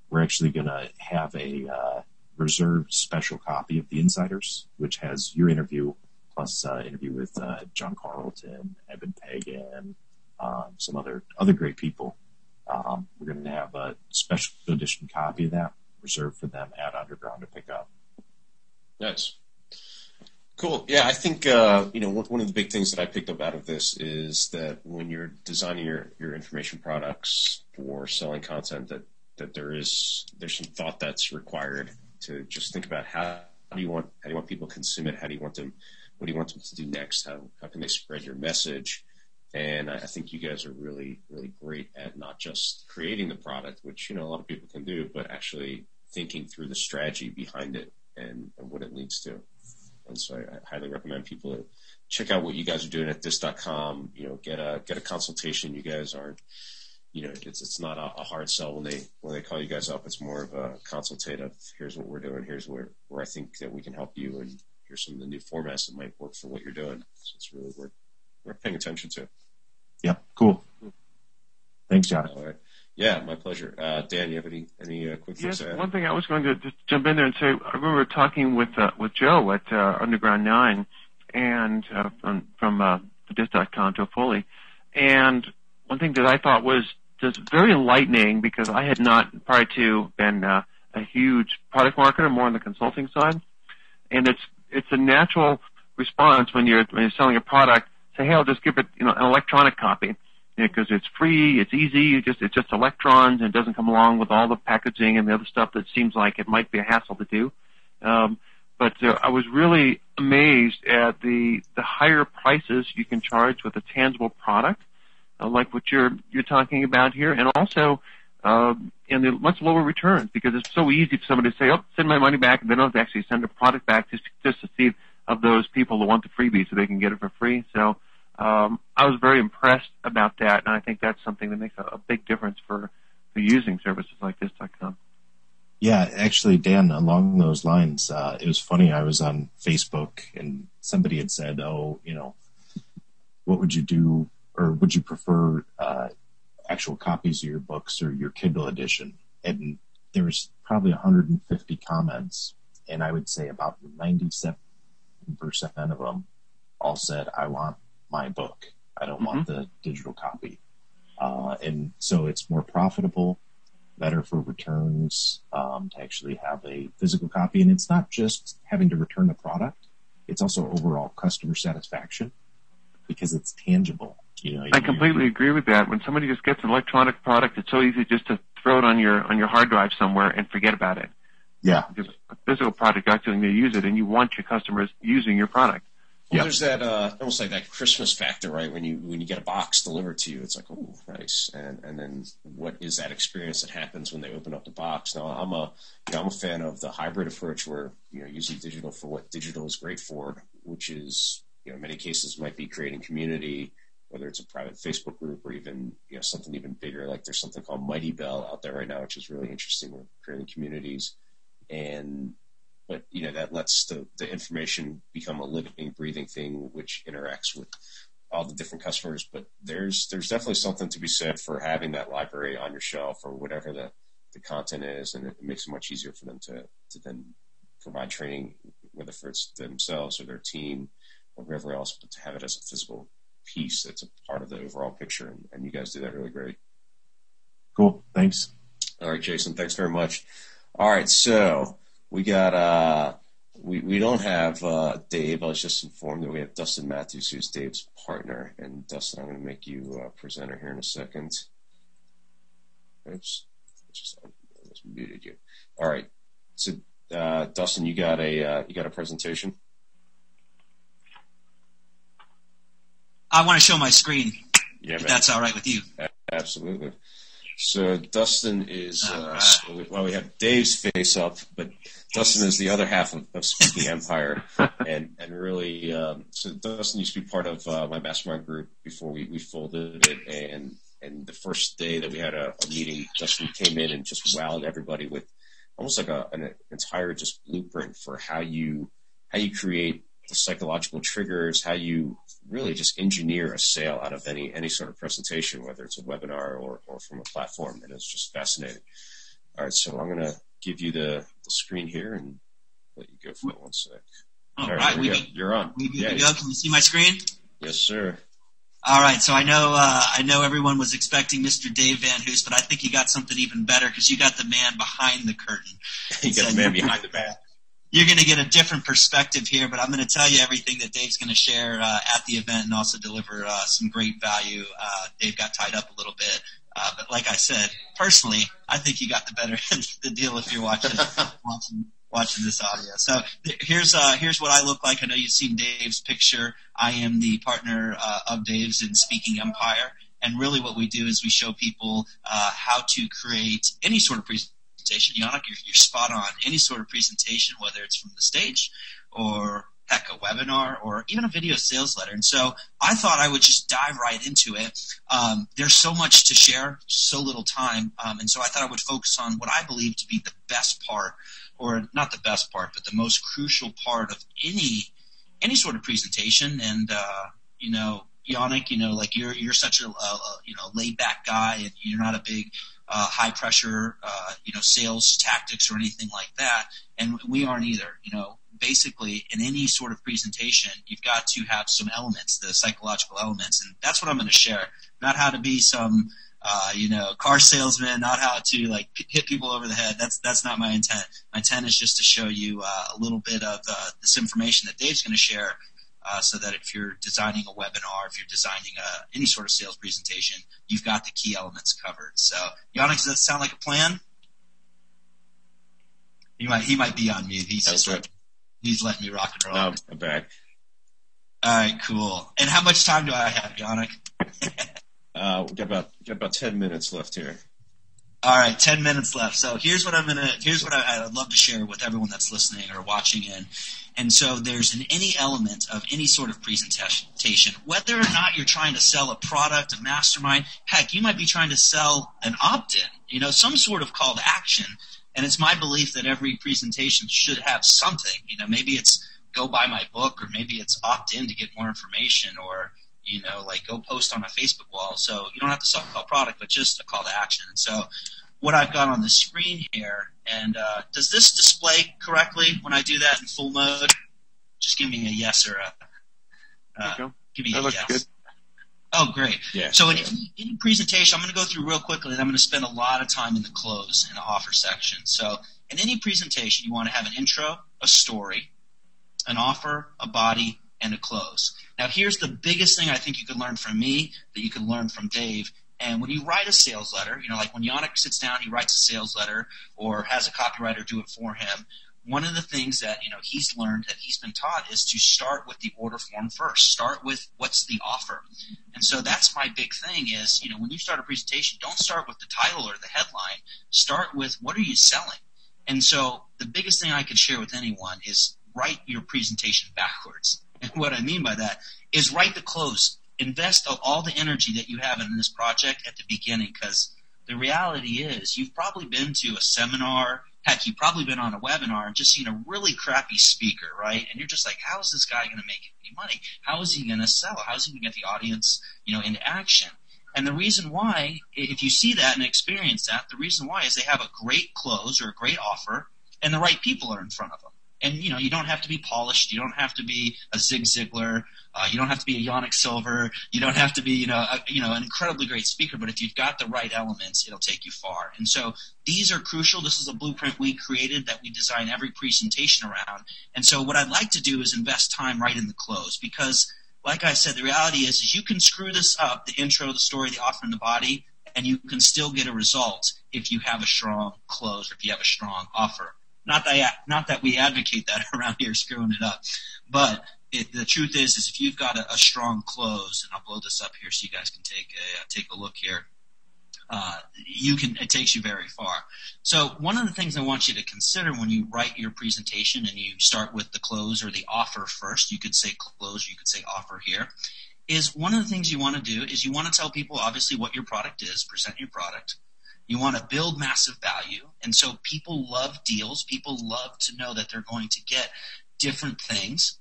Speaker 6: we're actually going to have a reserved special copy of the Insiders, which has your interview plus interview with John Carlton, Evan Pagan, some other great people. We're going to have a special edition copy of that reserved for them at Underground to pick up.
Speaker 1: Nice. Cool. Yeah, I think, one of the big things that I picked up out of this is that when you're designing your information products for selling content, that there's some thought that's required to just think about how do you want people to consume it? What do you want them to do next? How can they spread your message? And I think you guys are really, really great at not just creating the product, which, a lot of people can do, but actually thinking through the strategy behind it and what it leads to. And so I highly recommend people to check out what you guys are doing at this.com, get a consultation. You guys aren't, it's not a hard sell when they call you guys up. It's more of a consultative. Here's what we're doing. Here's where I think that we can help you. And here's some of the new formats that might work for what you're doing. So it's really worth paying attention to.
Speaker 6: Yep. Cool. Thanks, John.
Speaker 1: All right. Yeah, my pleasure. Dan, you have any quick things to add?
Speaker 2: One thing I was going to just jump in there and say, I remember talking with Joe at Underground 9 and from the Dis.com to Foley, and one thing that I thought was just very enlightening, because I had not prior to been a huge product marketer, more on the consulting side, and it's a natural response when you're selling a product. Say, hey, I'll just give it an electronic copy, because it's free, it's easy, it's just electrons, and it doesn't come along with all the packaging and the other stuff that seems like it might be a hassle to do. But I was really amazed at the higher prices you can charge with a tangible product, like what you're talking about here, and also and the much lower returns, because it's so easy for somebody to say, oh, send my money back, and they don't have to actually send a product back just to see of those people who want the freebie so they can get it for free. So I was very impressed about that, and I think that's something that makes a big difference for using services like this.com.
Speaker 6: Yeah, actually, Dan, along those lines, it was funny. I was on Facebook, and somebody had said, oh, what would you do, or would you prefer actual copies of your books or your Kindle edition? And there was probably 150 comments, and I would say about 97% of them all said, I want my book. I don't want the digital copy. And so it's more profitable, better for returns, to actually have a physical copy. And it's not just having to return the product. It's also overall customer satisfaction, because it's tangible.
Speaker 2: I completely agree with that. When somebody just gets an electronic product, it's so easy just to throw it on your hard drive somewhere and forget about it.
Speaker 6: Yeah.
Speaker 2: Because a physical product, actually, they use it, and you want your customers using your product.
Speaker 1: Well, there's that almost like that Christmas factor, right? When you get a box delivered to you, it's like, oh, nice. And then what is that experience that happens when they open up the box? Now, I'm a fan of the hybrid approach, where using digital for what digital is great for, which is in many cases might be creating community, whether it's a private Facebook group or even something even bigger. Like there's something called Mighty Bell out there right now, which is really interesting. We're creating communities, but that lets the information become a living, breathing thing which interacts with all the different customers. But there's definitely something to be said for having that library on your shelf, or whatever the content is, and it makes it much easier for them to then provide training, whether it's themselves or their team or whoever else, but to have it as a physical piece that's a part of the overall picture, and you guys do that really great.
Speaker 6: Cool, thanks.
Speaker 1: All right, Jason, thanks very much. All right, so we got we don't have Dave. I was just informed that we have Dustin Matthews, who's Dave's partner. And Dustin, I'm going to make you a presenter here in a second. Oops, I just muted you. All right, so Dustin, you got a presentation?
Speaker 7: I want to show my screen.
Speaker 1: Yeah,
Speaker 7: if that's all right with you.
Speaker 1: Absolutely. So Dustin is, we have Dave's face up, but Dustin is the other half of Speaking Empire. and really, so Dustin used to be part of my mastermind group before we folded it. And the first day that we had a meeting, Dustin came in and just wowed everybody with almost like an entire just blueprint for how you create the psychological triggers, how you really just engineer a sale out of any sort of presentation, whether it's a webinar or from a platform, and it's just fascinating. All right, so I'm going to give you the screen here and let you go for it 1 sec.
Speaker 7: All right,
Speaker 1: you're on.
Speaker 7: We good to go? Can you see my screen?
Speaker 1: Yes, sir.
Speaker 7: All right, so I know everyone was expecting Mr. Dave Van Hoos, but I think you got something even better, because you got the man behind the curtain.
Speaker 1: You got the man behind the back.
Speaker 7: You're going to get a different perspective here, but I'm going to tell you everything that Dave's going to share at the event, and also deliver some great value. Dave got tied up a little bit, but like I said, personally, I think you got the better end of the deal if you're watching this audio. So here's what I look like. I know you've seen Dave's picture. I am the partner of Dave's in Speaking Empire, and really what we do is we show people how to create any sort of presentation. Yanik, you're spot on. Any sort of presentation, whether it's from the stage or heck, a webinar or even a video sales letter. And so I thought I would just dive right into it. There's so much to share, so little time. And so I thought I would focus on what I believe to be the best part, or not the best part, but the most crucial part of any sort of presentation. And, Yanik, like you're such a laid back guy, and you're not a big high pressure, sales tactics or anything like that. And we aren't either. Basically in any sort of presentation, you've got to have some elements, the psychological elements. And that's what I'm going to share. Not how to be some, car salesman, not how to hit people over the head. That's not my intent. My intent is just to show you a little bit of this information that Dave's going to share, so that if you're designing a webinar, if you're designing any sort of sales presentation, you've got the key elements covered. So, Yanik, does that sound like a plan? He might be on mute. He's letting me rock and roll.
Speaker 1: No, I'm back.
Speaker 7: All right, cool. And how much time do I have, Yanik?
Speaker 1: We got about 10 minutes left here.
Speaker 7: All right, 10 minutes left. So here's what I would love to share with everyone that's listening or watching in. And so there's any element of any sort of presentation, whether or not you're trying to sell a product, a mastermind, heck, you might be trying to sell an opt-in, some sort of call to action. And it's my belief that every presentation should have something. Maybe it's go buy my book, or maybe it's opt in to get more information, or go post on a Facebook wall. So you don't have to sell a product, but just a call to action. And so what I've got on the screen here, and does this display correctly when I do that in full mode? Just give me a yes or give me
Speaker 2: that
Speaker 7: a
Speaker 2: looks
Speaker 7: yes.
Speaker 2: Good.
Speaker 7: Oh, great.
Speaker 1: Yeah.
Speaker 7: So in any presentation, I'm going to go through real quickly, and I'm going to spend a lot of time in the close and the offer section. So in any presentation, you want to have an intro, a story, an offer, a body, and a close. Now, here's the biggest thing I think you could learn from me that you can learn from Dave. And when you write a sales letter, like when Yanik sits down, he writes a sales letter or has a copywriter do it for him. One of the things that, he's learned, that he's been taught, is to start with the order form first. Start with what's the offer. And so that's my big thing is, when you start a presentation, don't start with the title or the headline. Start with what are you selling? And so the biggest thing I could share with anyone is write your presentation backwards. And what I mean by that is write the close. Invest all the energy that you have in this project at the beginning, because the reality is you've probably been to a seminar. Heck, you've probably been on a webinar and just seen a really crappy speaker, right? And you're just like, how is this guy going to make any money? How is he going to sell? How is he going to get the audience, into action? And the reason why, if you see that and experience that, the reason why is they have a great close or a gregreat offer, and the right people are in front of them. And, you don't have to be polished. You don't have to be a Zig Ziglar. You don't have to be a Yanik Silver. You don't have to be, an incredibly great speaker. But if you've got the right elements, it'll take you far. And so these are crucial. This is a blueprint we created that we design every presentation around. And so what I'd like to do is invest time right in the close, because, like I said, the reality is you can screw this up, the intro, the story, the offer, and the body, and you can still get a result if you have a strong close or if you have a strong offer. Not that we advocate that around here, screwing it up, but the truth is if you've got a strong close, and I'll blow this up here so you guys can take a look here, it takes you very far. So one of the things I want you to consider when you write your presentation and you start with the close or the offer first, you could say close, you could say offer here, is one of the things you want to do is you want to tell people obviously what your product is, present your product. You want to build massive value, and so people love deals. People love to know that they're going to get different things.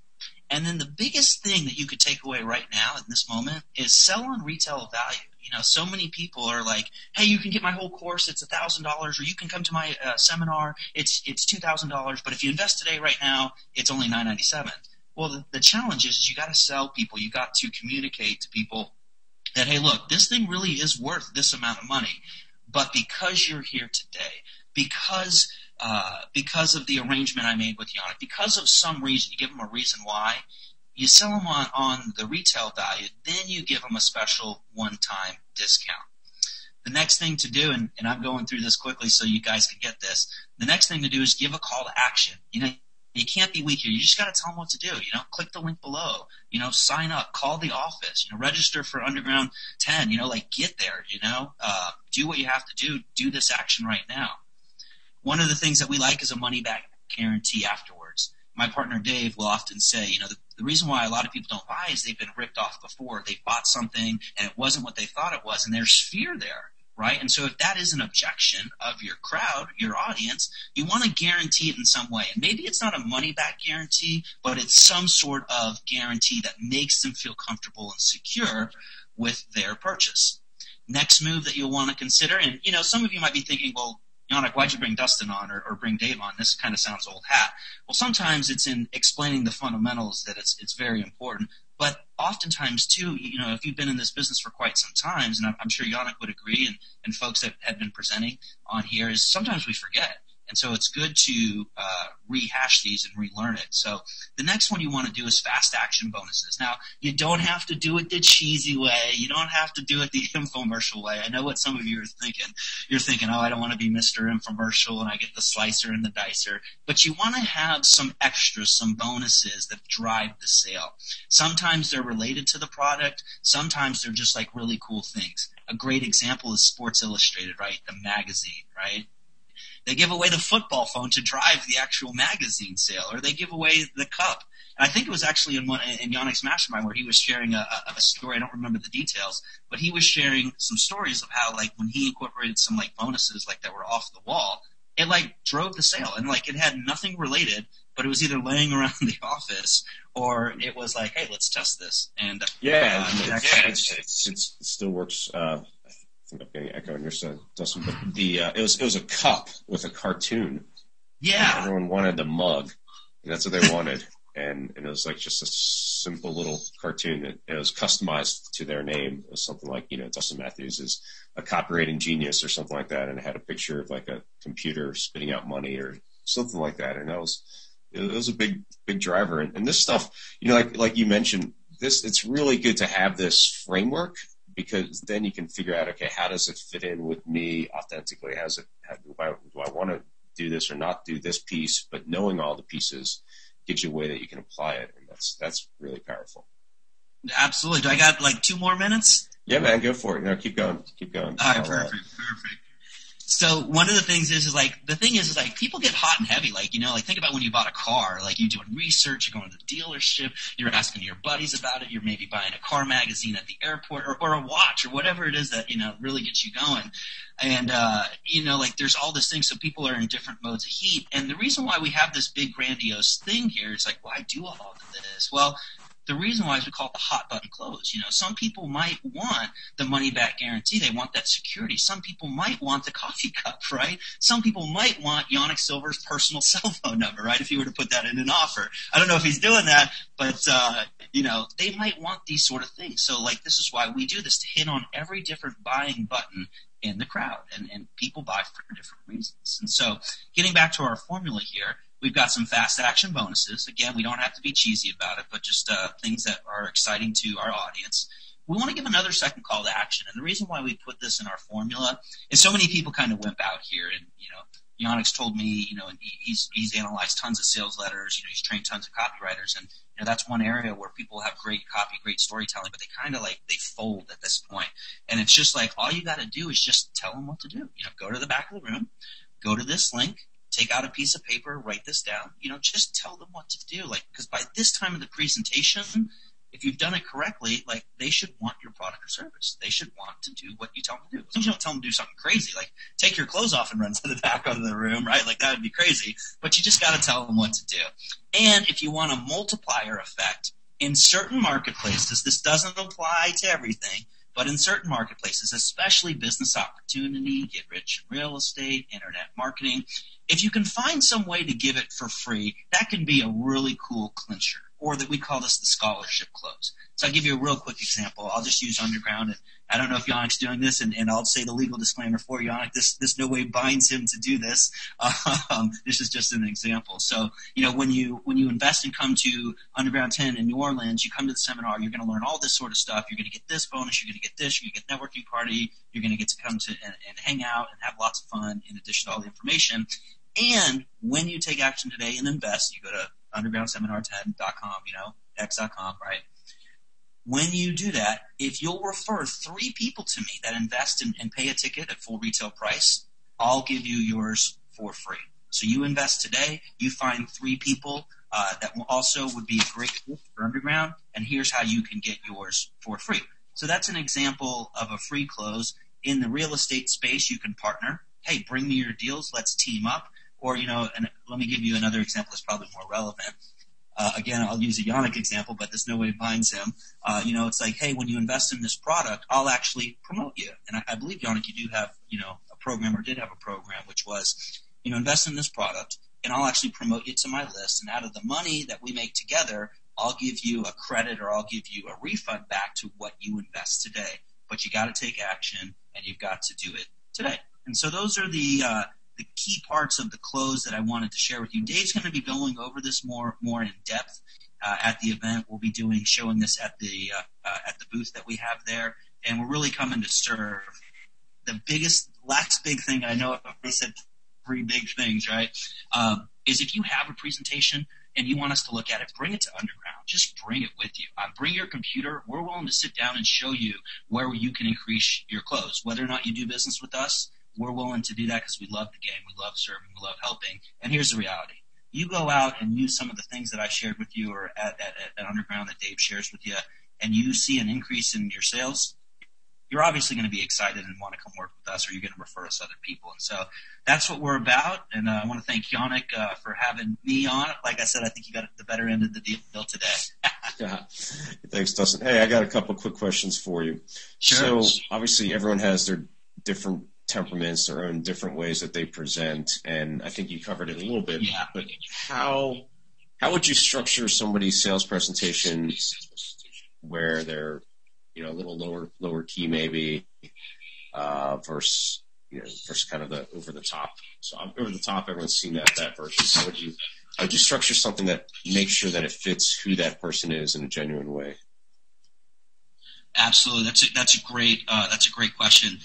Speaker 7: And then the biggest thing that you could take away right now in this moment is sell on retail value. So many people are like, hey, you can get my whole course, it's $1,000, or you can come to my seminar, it's $2,000, but if you invest today right now, it's only $997. Well, the challenge is you got to sell people. You got to communicate to people that, hey, look, this thing really is worth this amount of money. But because you're here today, because of the arrangement I made with Yanik, because of some reason, you give them a reason why, you sell them on the retail value, then you give them a special one-time discount. The next thing to do, and I'm going through this quickly so you guys can get this, the next thing to do is give a call to action. You can't be weak here. You just got to tell them what to do. Click the link below. Sign up. Call the office. Register for Underground 10. Get there. Do what you have to do. Do this action right now. One of the things that we like is a money-back guarantee afterwards. My partner Dave will often say, the reason why a lot of people don't buy is they've been ripped off before. They bought something and it wasn't what they thought it was, and there's fear there. Right? And so if that is an objection of your crowd, your audience, you want to guarantee it in some way. And maybe it's not a money-back guarantee, but it's some sort of guarantee that makes them feel comfortable and secure with their purchase. next move that you'll want to consider. And, some of you might be thinking, well, Yanik, why'd you bring Dustin on or bring Dave on? This kind of sounds old hat. Well, sometimes it's in explaining the fundamentals that it's very important. But oftentimes, too, if you've been in this business for quite some time, and I'm sure Yanik would agree, and folks that have been presenting on here, is sometimes we forget. And so it's good to rehash these and relearn it. So the next one you want to do is fast action bonuses. Now, you don't have to do it the cheesy way. You don't have to do it the infomercial way. I know what some of you are thinking. You're thinking, oh, I don't want to be Mr. Infomercial and I get the slicer and the dicer. But you want to have some extras, some bonuses that drive the sale. Sometimes they're related to the product. Sometimes they're just like really cool things. A great example is Sports Illustrated, right? The magazine, right? They give away the football phone to drive the actual magazine sale, or they give away the cup. And I think it was actually in Yanik's mastermind where he was sharing a story. I don't remember the details, but he was sharing some stories of how, like, when he incorporated some like bonuses like that were off the wall, it like drove the sale, and like it had nothing related, but it was either laying around the office or it was like, hey, let's test this. And
Speaker 1: it still works. I'm getting an echo on your side, Dustin, but it was a cup with a cartoon.
Speaker 7: Yeah.
Speaker 1: Everyone wanted the mug, and that's what they wanted. And it was like just a simple little cartoon. It was customized to their name. It was something like, Dustin Matthews is a copywriting genius or something like that, and it had a picture of like a computer spitting out money or something like that. And it was a big driver. And this stuff, like you mentioned, it's really good to have this framework, because then you can figure out, okay, how does it fit in with me authentically? Do I want to do this or not do this piece? But knowing all the pieces gives you a way that you can apply it, and that's really powerful.
Speaker 7: Absolutely. Do I got like 2 more minutes?
Speaker 1: Yeah, man, go for it. No, keep going.
Speaker 7: All right, perfect. So one of the things is people get hot and heavy. Like think about when you bought a car. Like you're doing research, you're going to the dealership, you're asking your buddies about it, you're maybe buying a car magazine at the airport or a watch or whatever it is that really gets you going. And there's all this thing. So people are in different modes of heat. And the reason why we have this big grandiose thing here is like, why do all of this? Well, the reason why is we call it the hot button close. Some people might want the money back guarantee. They want that security. Some people might want the coffee cup, right? Some people might want Yanik Silver's personal cell phone number, right? If you were to put that in an offer. I don't know if he's doing that, but, they might want these sort of things. So like, this is why we do this, to hit on every different buying button in the crowd, and people buy for different reasons. And so getting back to our formula here, we've got some fast action bonuses. Again, we don't have to be cheesy about it, but just things that are exciting to our audience. We want to give another second call to action. And the reason why we put this in our formula is so many people kind of wimp out here. And, Yanik's told me, and he's analyzed tons of sales letters. He's trained tons of copywriters. And, that's one area where people have great copy, great storytelling, but they kind of they fold at this point. And it's just like, all you got to do is just tell them what to do. Go to the back of the room, go to this link, take out a piece of paper, write this down, just tell them what to do. Because by this time of the presentation, if you've done it correctly, they should want your product or service. They should want to do what you tell them to do. Sometimes you don't tell them to do something crazy, like take your clothes off and run to the back of the room, right? That would be crazy. But you just got to tell them what to do. And if you want a multiplier effect, in certain marketplaces, this doesn't apply to everything, but in certain marketplaces, especially business opportunity, get rich in real estate, internet marketing, if you can find some way to give it for free, that can be a really cool clincher, or that we call this the scholarship close. So I'll give you a real quick example. I'll just use Underground, and I don't know if Yanik's doing this, and I'll say the legal disclaimer for Yanik. This no way binds him to do this. This is just an example. So, when you invest and come to Underground 10 in New Orleans, you come to the seminar, you're going to learn all this sort of stuff. You're going to get this bonus, you're going to get this, you're going to get networking party, you're going to get to come to and hang out and have lots of fun in addition to all the information. And when you take action today and invest, you go to undergroundseminar10.com, x.com, right? When you do that, if you'll refer 3 people to me that invest and pay a ticket at full retail price, I'll give you yours for free. So you invest today, you find 3 people that will also would be a great gift for Underground, and here's how you can get yours for free. So that's an example of a free close. In the real estate space, you can partner. Hey, bring me your deals, let's team up. Or, and let me give you another example that's probably more relevant. Again, I'll use a Yanik example, but there's no way binds him. It's like, hey, when you invest in this product, I'll actually promote you. And I believe, Yanik, you do have, a program, or did have a program, which was, invest in this product, and I'll actually promote you to my list. And out of the money that we make together, I'll give you a credit, or I'll give you a refund back to what you invest today. But you got to take action, and you've got to do it today. And so those are the key parts of the close that I wanted to share with you. Dave's going to be going over this more in depth at the event. We'll be showing this at the booth that we have there, and we're really coming to serve. The last big thing, I know I said 3 big things, right? Is if you have a presentation and you want us to look at it, bring it to Underground. Just bring it with you. Bring your computer. We're willing to sit down and show you where you can increase your close. Whether or not you do business with us, we're willing to do that because we love the game, we love serving, we love helping. And here's the reality. You go out and use some of the things that I shared with you, or at Underground that Dave shares with you, and you see an increase in your sales, you're obviously going to be excited and want to come work with us, or you're going to refer us other people. And so that's what we're about. And I want to thank Yanik for having me on. Like I said, I think you got the better end of the deal today.
Speaker 1: Yeah. Thanks, Dustin. Hey, I got a couple quick questions for you.
Speaker 7: Sure.
Speaker 1: So obviously everyone has their different temperaments, their own different ways that they present, and I think you covered it a little bit.
Speaker 7: Yeah.
Speaker 1: But how would you structure somebody's sales presentation where they're a little lower key maybe versus kind of the over the top? So over the top, everyone's seen that versus how would you structure something that makes sure that it fits who that person is in a genuine way?
Speaker 7: Absolutely, that's a great question.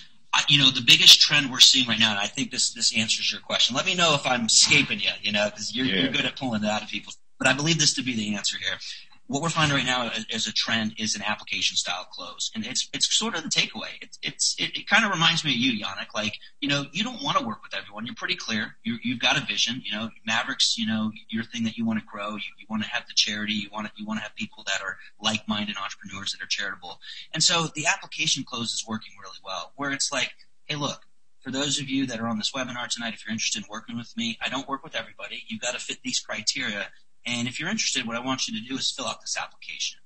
Speaker 7: The biggest trend we're seeing right now, and I think this answers your question. Let me know if I'm escaping you, because you're good at pulling it out of people. But I believe this to be the answer here. What we're finding right now as a trend is an application style close, and it's sort of the takeaway. It kind of reminds me of you, Yanik. Like, you don't want to work with everyone. You're pretty clear. You've got a vision. Mavericks. Your thing that you want to grow. You want to have the charity. You want to have people that are like-minded entrepreneurs that are charitable. And so the application close is working really well. Where it's like, hey, look. For those of you that are on this webinar tonight, if you're interested in working with me, I don't work with everybody. You've got to fit these criteria. And if you're interested, what I want you to do is fill out this application.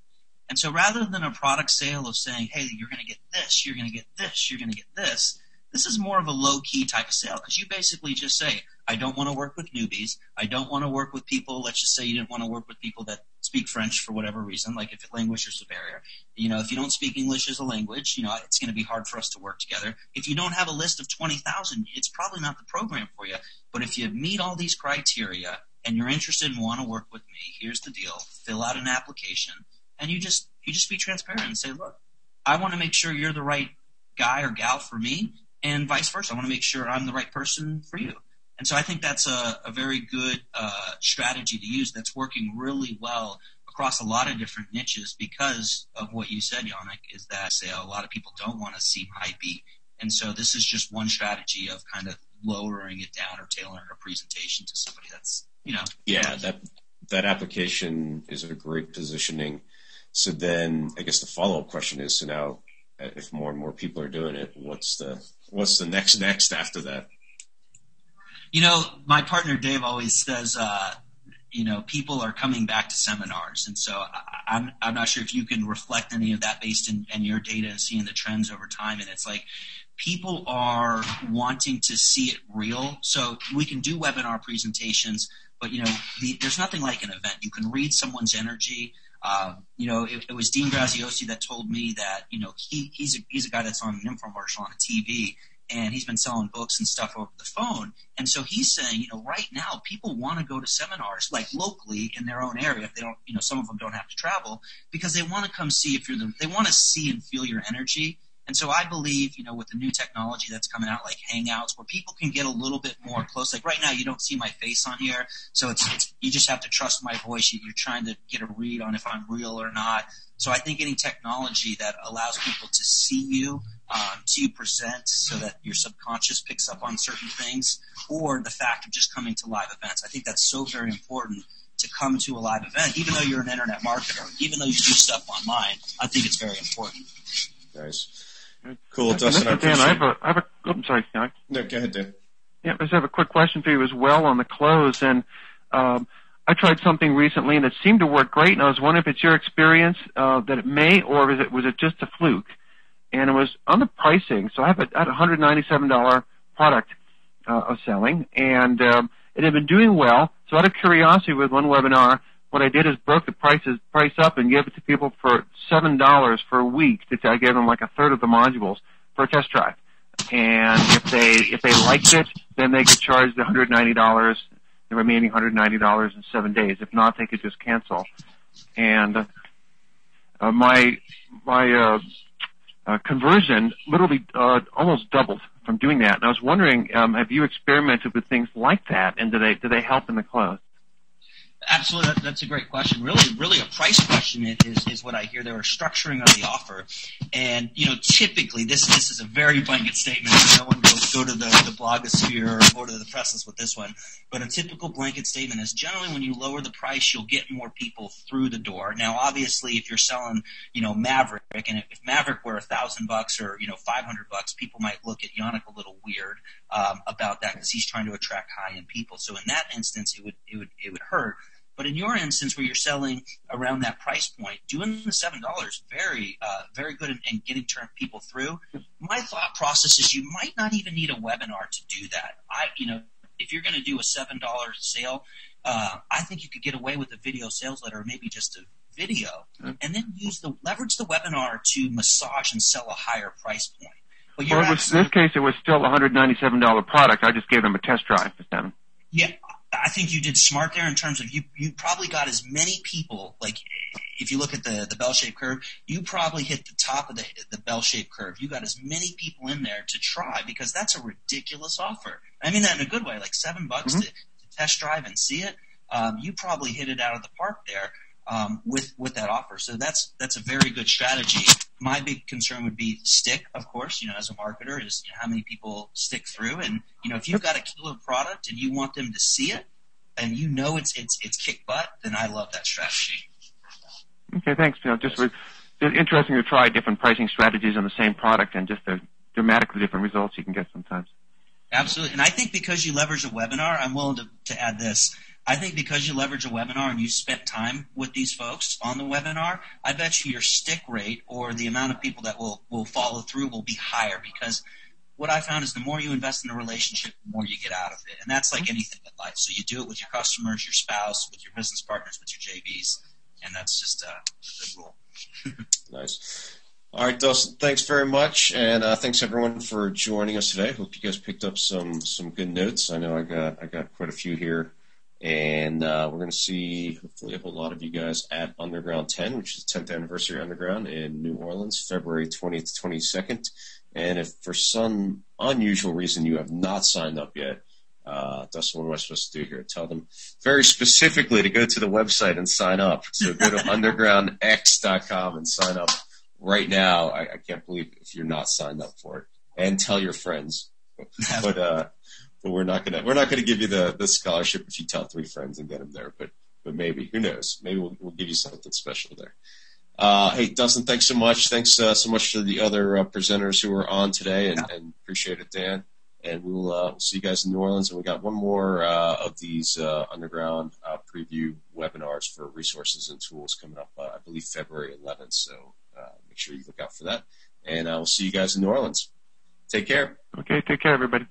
Speaker 7: And so rather than a product sale of saying, hey, you're going to get this, you're going to get this, you're going to get this, this is more of a low-key type of sale, because you basically just say, I don't want to work with newbies. I don't want to work with people. Let's just say you didn't want to work with people that speak French for whatever reason, like if language is a barrier. If you don't speak English as a language, it's going to be hard for us to work together. If you don't have a list of 20,000, it's probably not the program for you. But if you meet all these criteria and you're interested and want to work with me, here's the deal. Fill out an application, and you just be transparent and say, look, I want to make sure you're the right guy or gal for me, and vice versa. I want to make sure I'm the right person for you. And so I think that's a very good strategy to use that's working really well across a lot of different niches because of what you said, Yanik, is that a lot of people don't want to seem high beat. And so this is just one strategy of kind of lowering it down or tailoring a presentation to somebody that's,
Speaker 1: Yeah, that application is a great positioning. So then I guess the follow-up question is, so now if more and more people are doing it, what's the next after that?
Speaker 7: My partner Dave always says, people are coming back to seminars. And so I'm not sure if you can reflect any of that based in your data and seeing the trends over time. And it's like people are wanting to see it real. So we can do webinar presentations, but, there's nothing like an event. You can read someone's energy. It was Dean Graziosi that told me that, he's a guy that's on an infomercial on a TV, and he's been selling books and stuff over the phone. And so he's saying, right now people want to go to seminars, like locally in their own area. If they don't, some of them don't have to travel because they want to come see they want to see and feel your energy. And so I believe, with the new technology that's coming out, like Hangouts, where people can get a little bit more close. Like right now, you don't see my face on here, so it's you just have to trust my voice. You're trying to get a read on if I'm real or not. So I think any technology that allows people to see you present, so that your subconscious picks up on certain things, or the fact of just coming to live events, I think that's so very important. To come to a live event, even though you're an internet marketer, even though you do stuff online, I think it's very important.
Speaker 1: Nice. Cool, Dustin.
Speaker 2: Dan, I'm sorry, Yanik.
Speaker 1: No, go ahead, Dan.
Speaker 2: Yeah, I just have a quick question for you as well on the close. And I tried something recently, and it seemed to work great, and I was wondering if it's your experience that it may, or was it just a fluke? And it was on the pricing. So I have a $197 product I was selling, and it had been doing well. So out of curiosity with one webinar, what I did is broke the price up and gave it to people for $7 for a week. I gave them like a third of the modules for a test drive. And if they liked it, then they could charge the $190, the remaining $190 in 7 days. If not, they could just cancel. And my conversion literally almost doubled from doing that. And I was wondering, have you experimented with things like that, and do they help in the close?
Speaker 7: Absolutely, that's a great question. Really, a price question is what I hear. There are structuring of the offer, and typically this is a very blanket statement. No one go to the blogosphere or to the presses with this one. But a typical blanket statement is generally when you lower the price, you'll get more people through the door. Now, obviously, if you're selling Maverick, and if Maverick were $1,000 or $500, people might look at Yanik a little weird about that because he's trying to attract high-end people. So in that instance, it would hurt. But in your instance, where you're selling around that price point, doing the $7 very good in getting people through. My thought process is you might not even need a webinar to do that. If you're going to do a $7 sale, I think you could get away with a video sales letter or maybe just a video, and then leverage the webinar to massage and sell a higher price point. But in this
Speaker 2: case, it was still a $197 product. I just gave them a test drive for them.
Speaker 7: Yeah. I think you did smart there in terms of you probably got as many people, like if you look at the bell-shaped curve, you probably hit the top of the bell-shaped curve. You got as many people in there to try because that's a ridiculous offer. I mean that in a good way, like $7 to test drive and see it. You probably hit it out of the park there with that offer. So that's a very good strategy. My big concern would be stick, of course, as a marketer is how many people stick through. And, if you've got a killer product and you want them to see it and it's kick butt, then I love that strategy.
Speaker 2: Okay, thanks. Just was interesting to try different pricing strategies on the same product and just the dramatically different results you can get sometimes.
Speaker 7: Absolutely. And I think because you leverage a webinar, I'm willing to add this. I think because you leverage a webinar and you spent time with these folks on the webinar, I bet you your stick rate or the amount of people that will follow through will be higher because what I found is the more you invest in a relationship, the more you get out of it. And that's like anything in life. So you do it with your customers, your spouse, with your business partners, with your JVs, and that's just a good rule.
Speaker 1: Nice. All right, Dustin, thanks very much, and thanks everyone for joining us today. Hope you guys picked up some good notes. I know I got quite a few here. And we're going to see, hopefully, a whole lot of you guys at Underground 10, which is the 10th anniversary Underground in New Orleans, February 20th to 22nd. And if for some unusual reason you have not signed up yet, Dustin, what am I supposed to do here? Tell them very specifically to go to the website and sign up. So go to undergroundx.com and sign up right now. I can't believe if you're not signed up for it. And tell your friends. But we're not gonna give you the scholarship if you tell 3 friends and get them there. But maybe, who knows? Maybe we'll give you something special there. Hey, Dustin, thanks so much. Thanks so much to the other presenters who were on today, and appreciate it, Dan. And we'll see you guys in New Orleans. And we got one more of these Underground preview webinars for resources and tools coming up. I believe February 11th. So make sure you look out for that. And we'll see you guys in New Orleans. Take care.
Speaker 2: Okay, take care, everybody.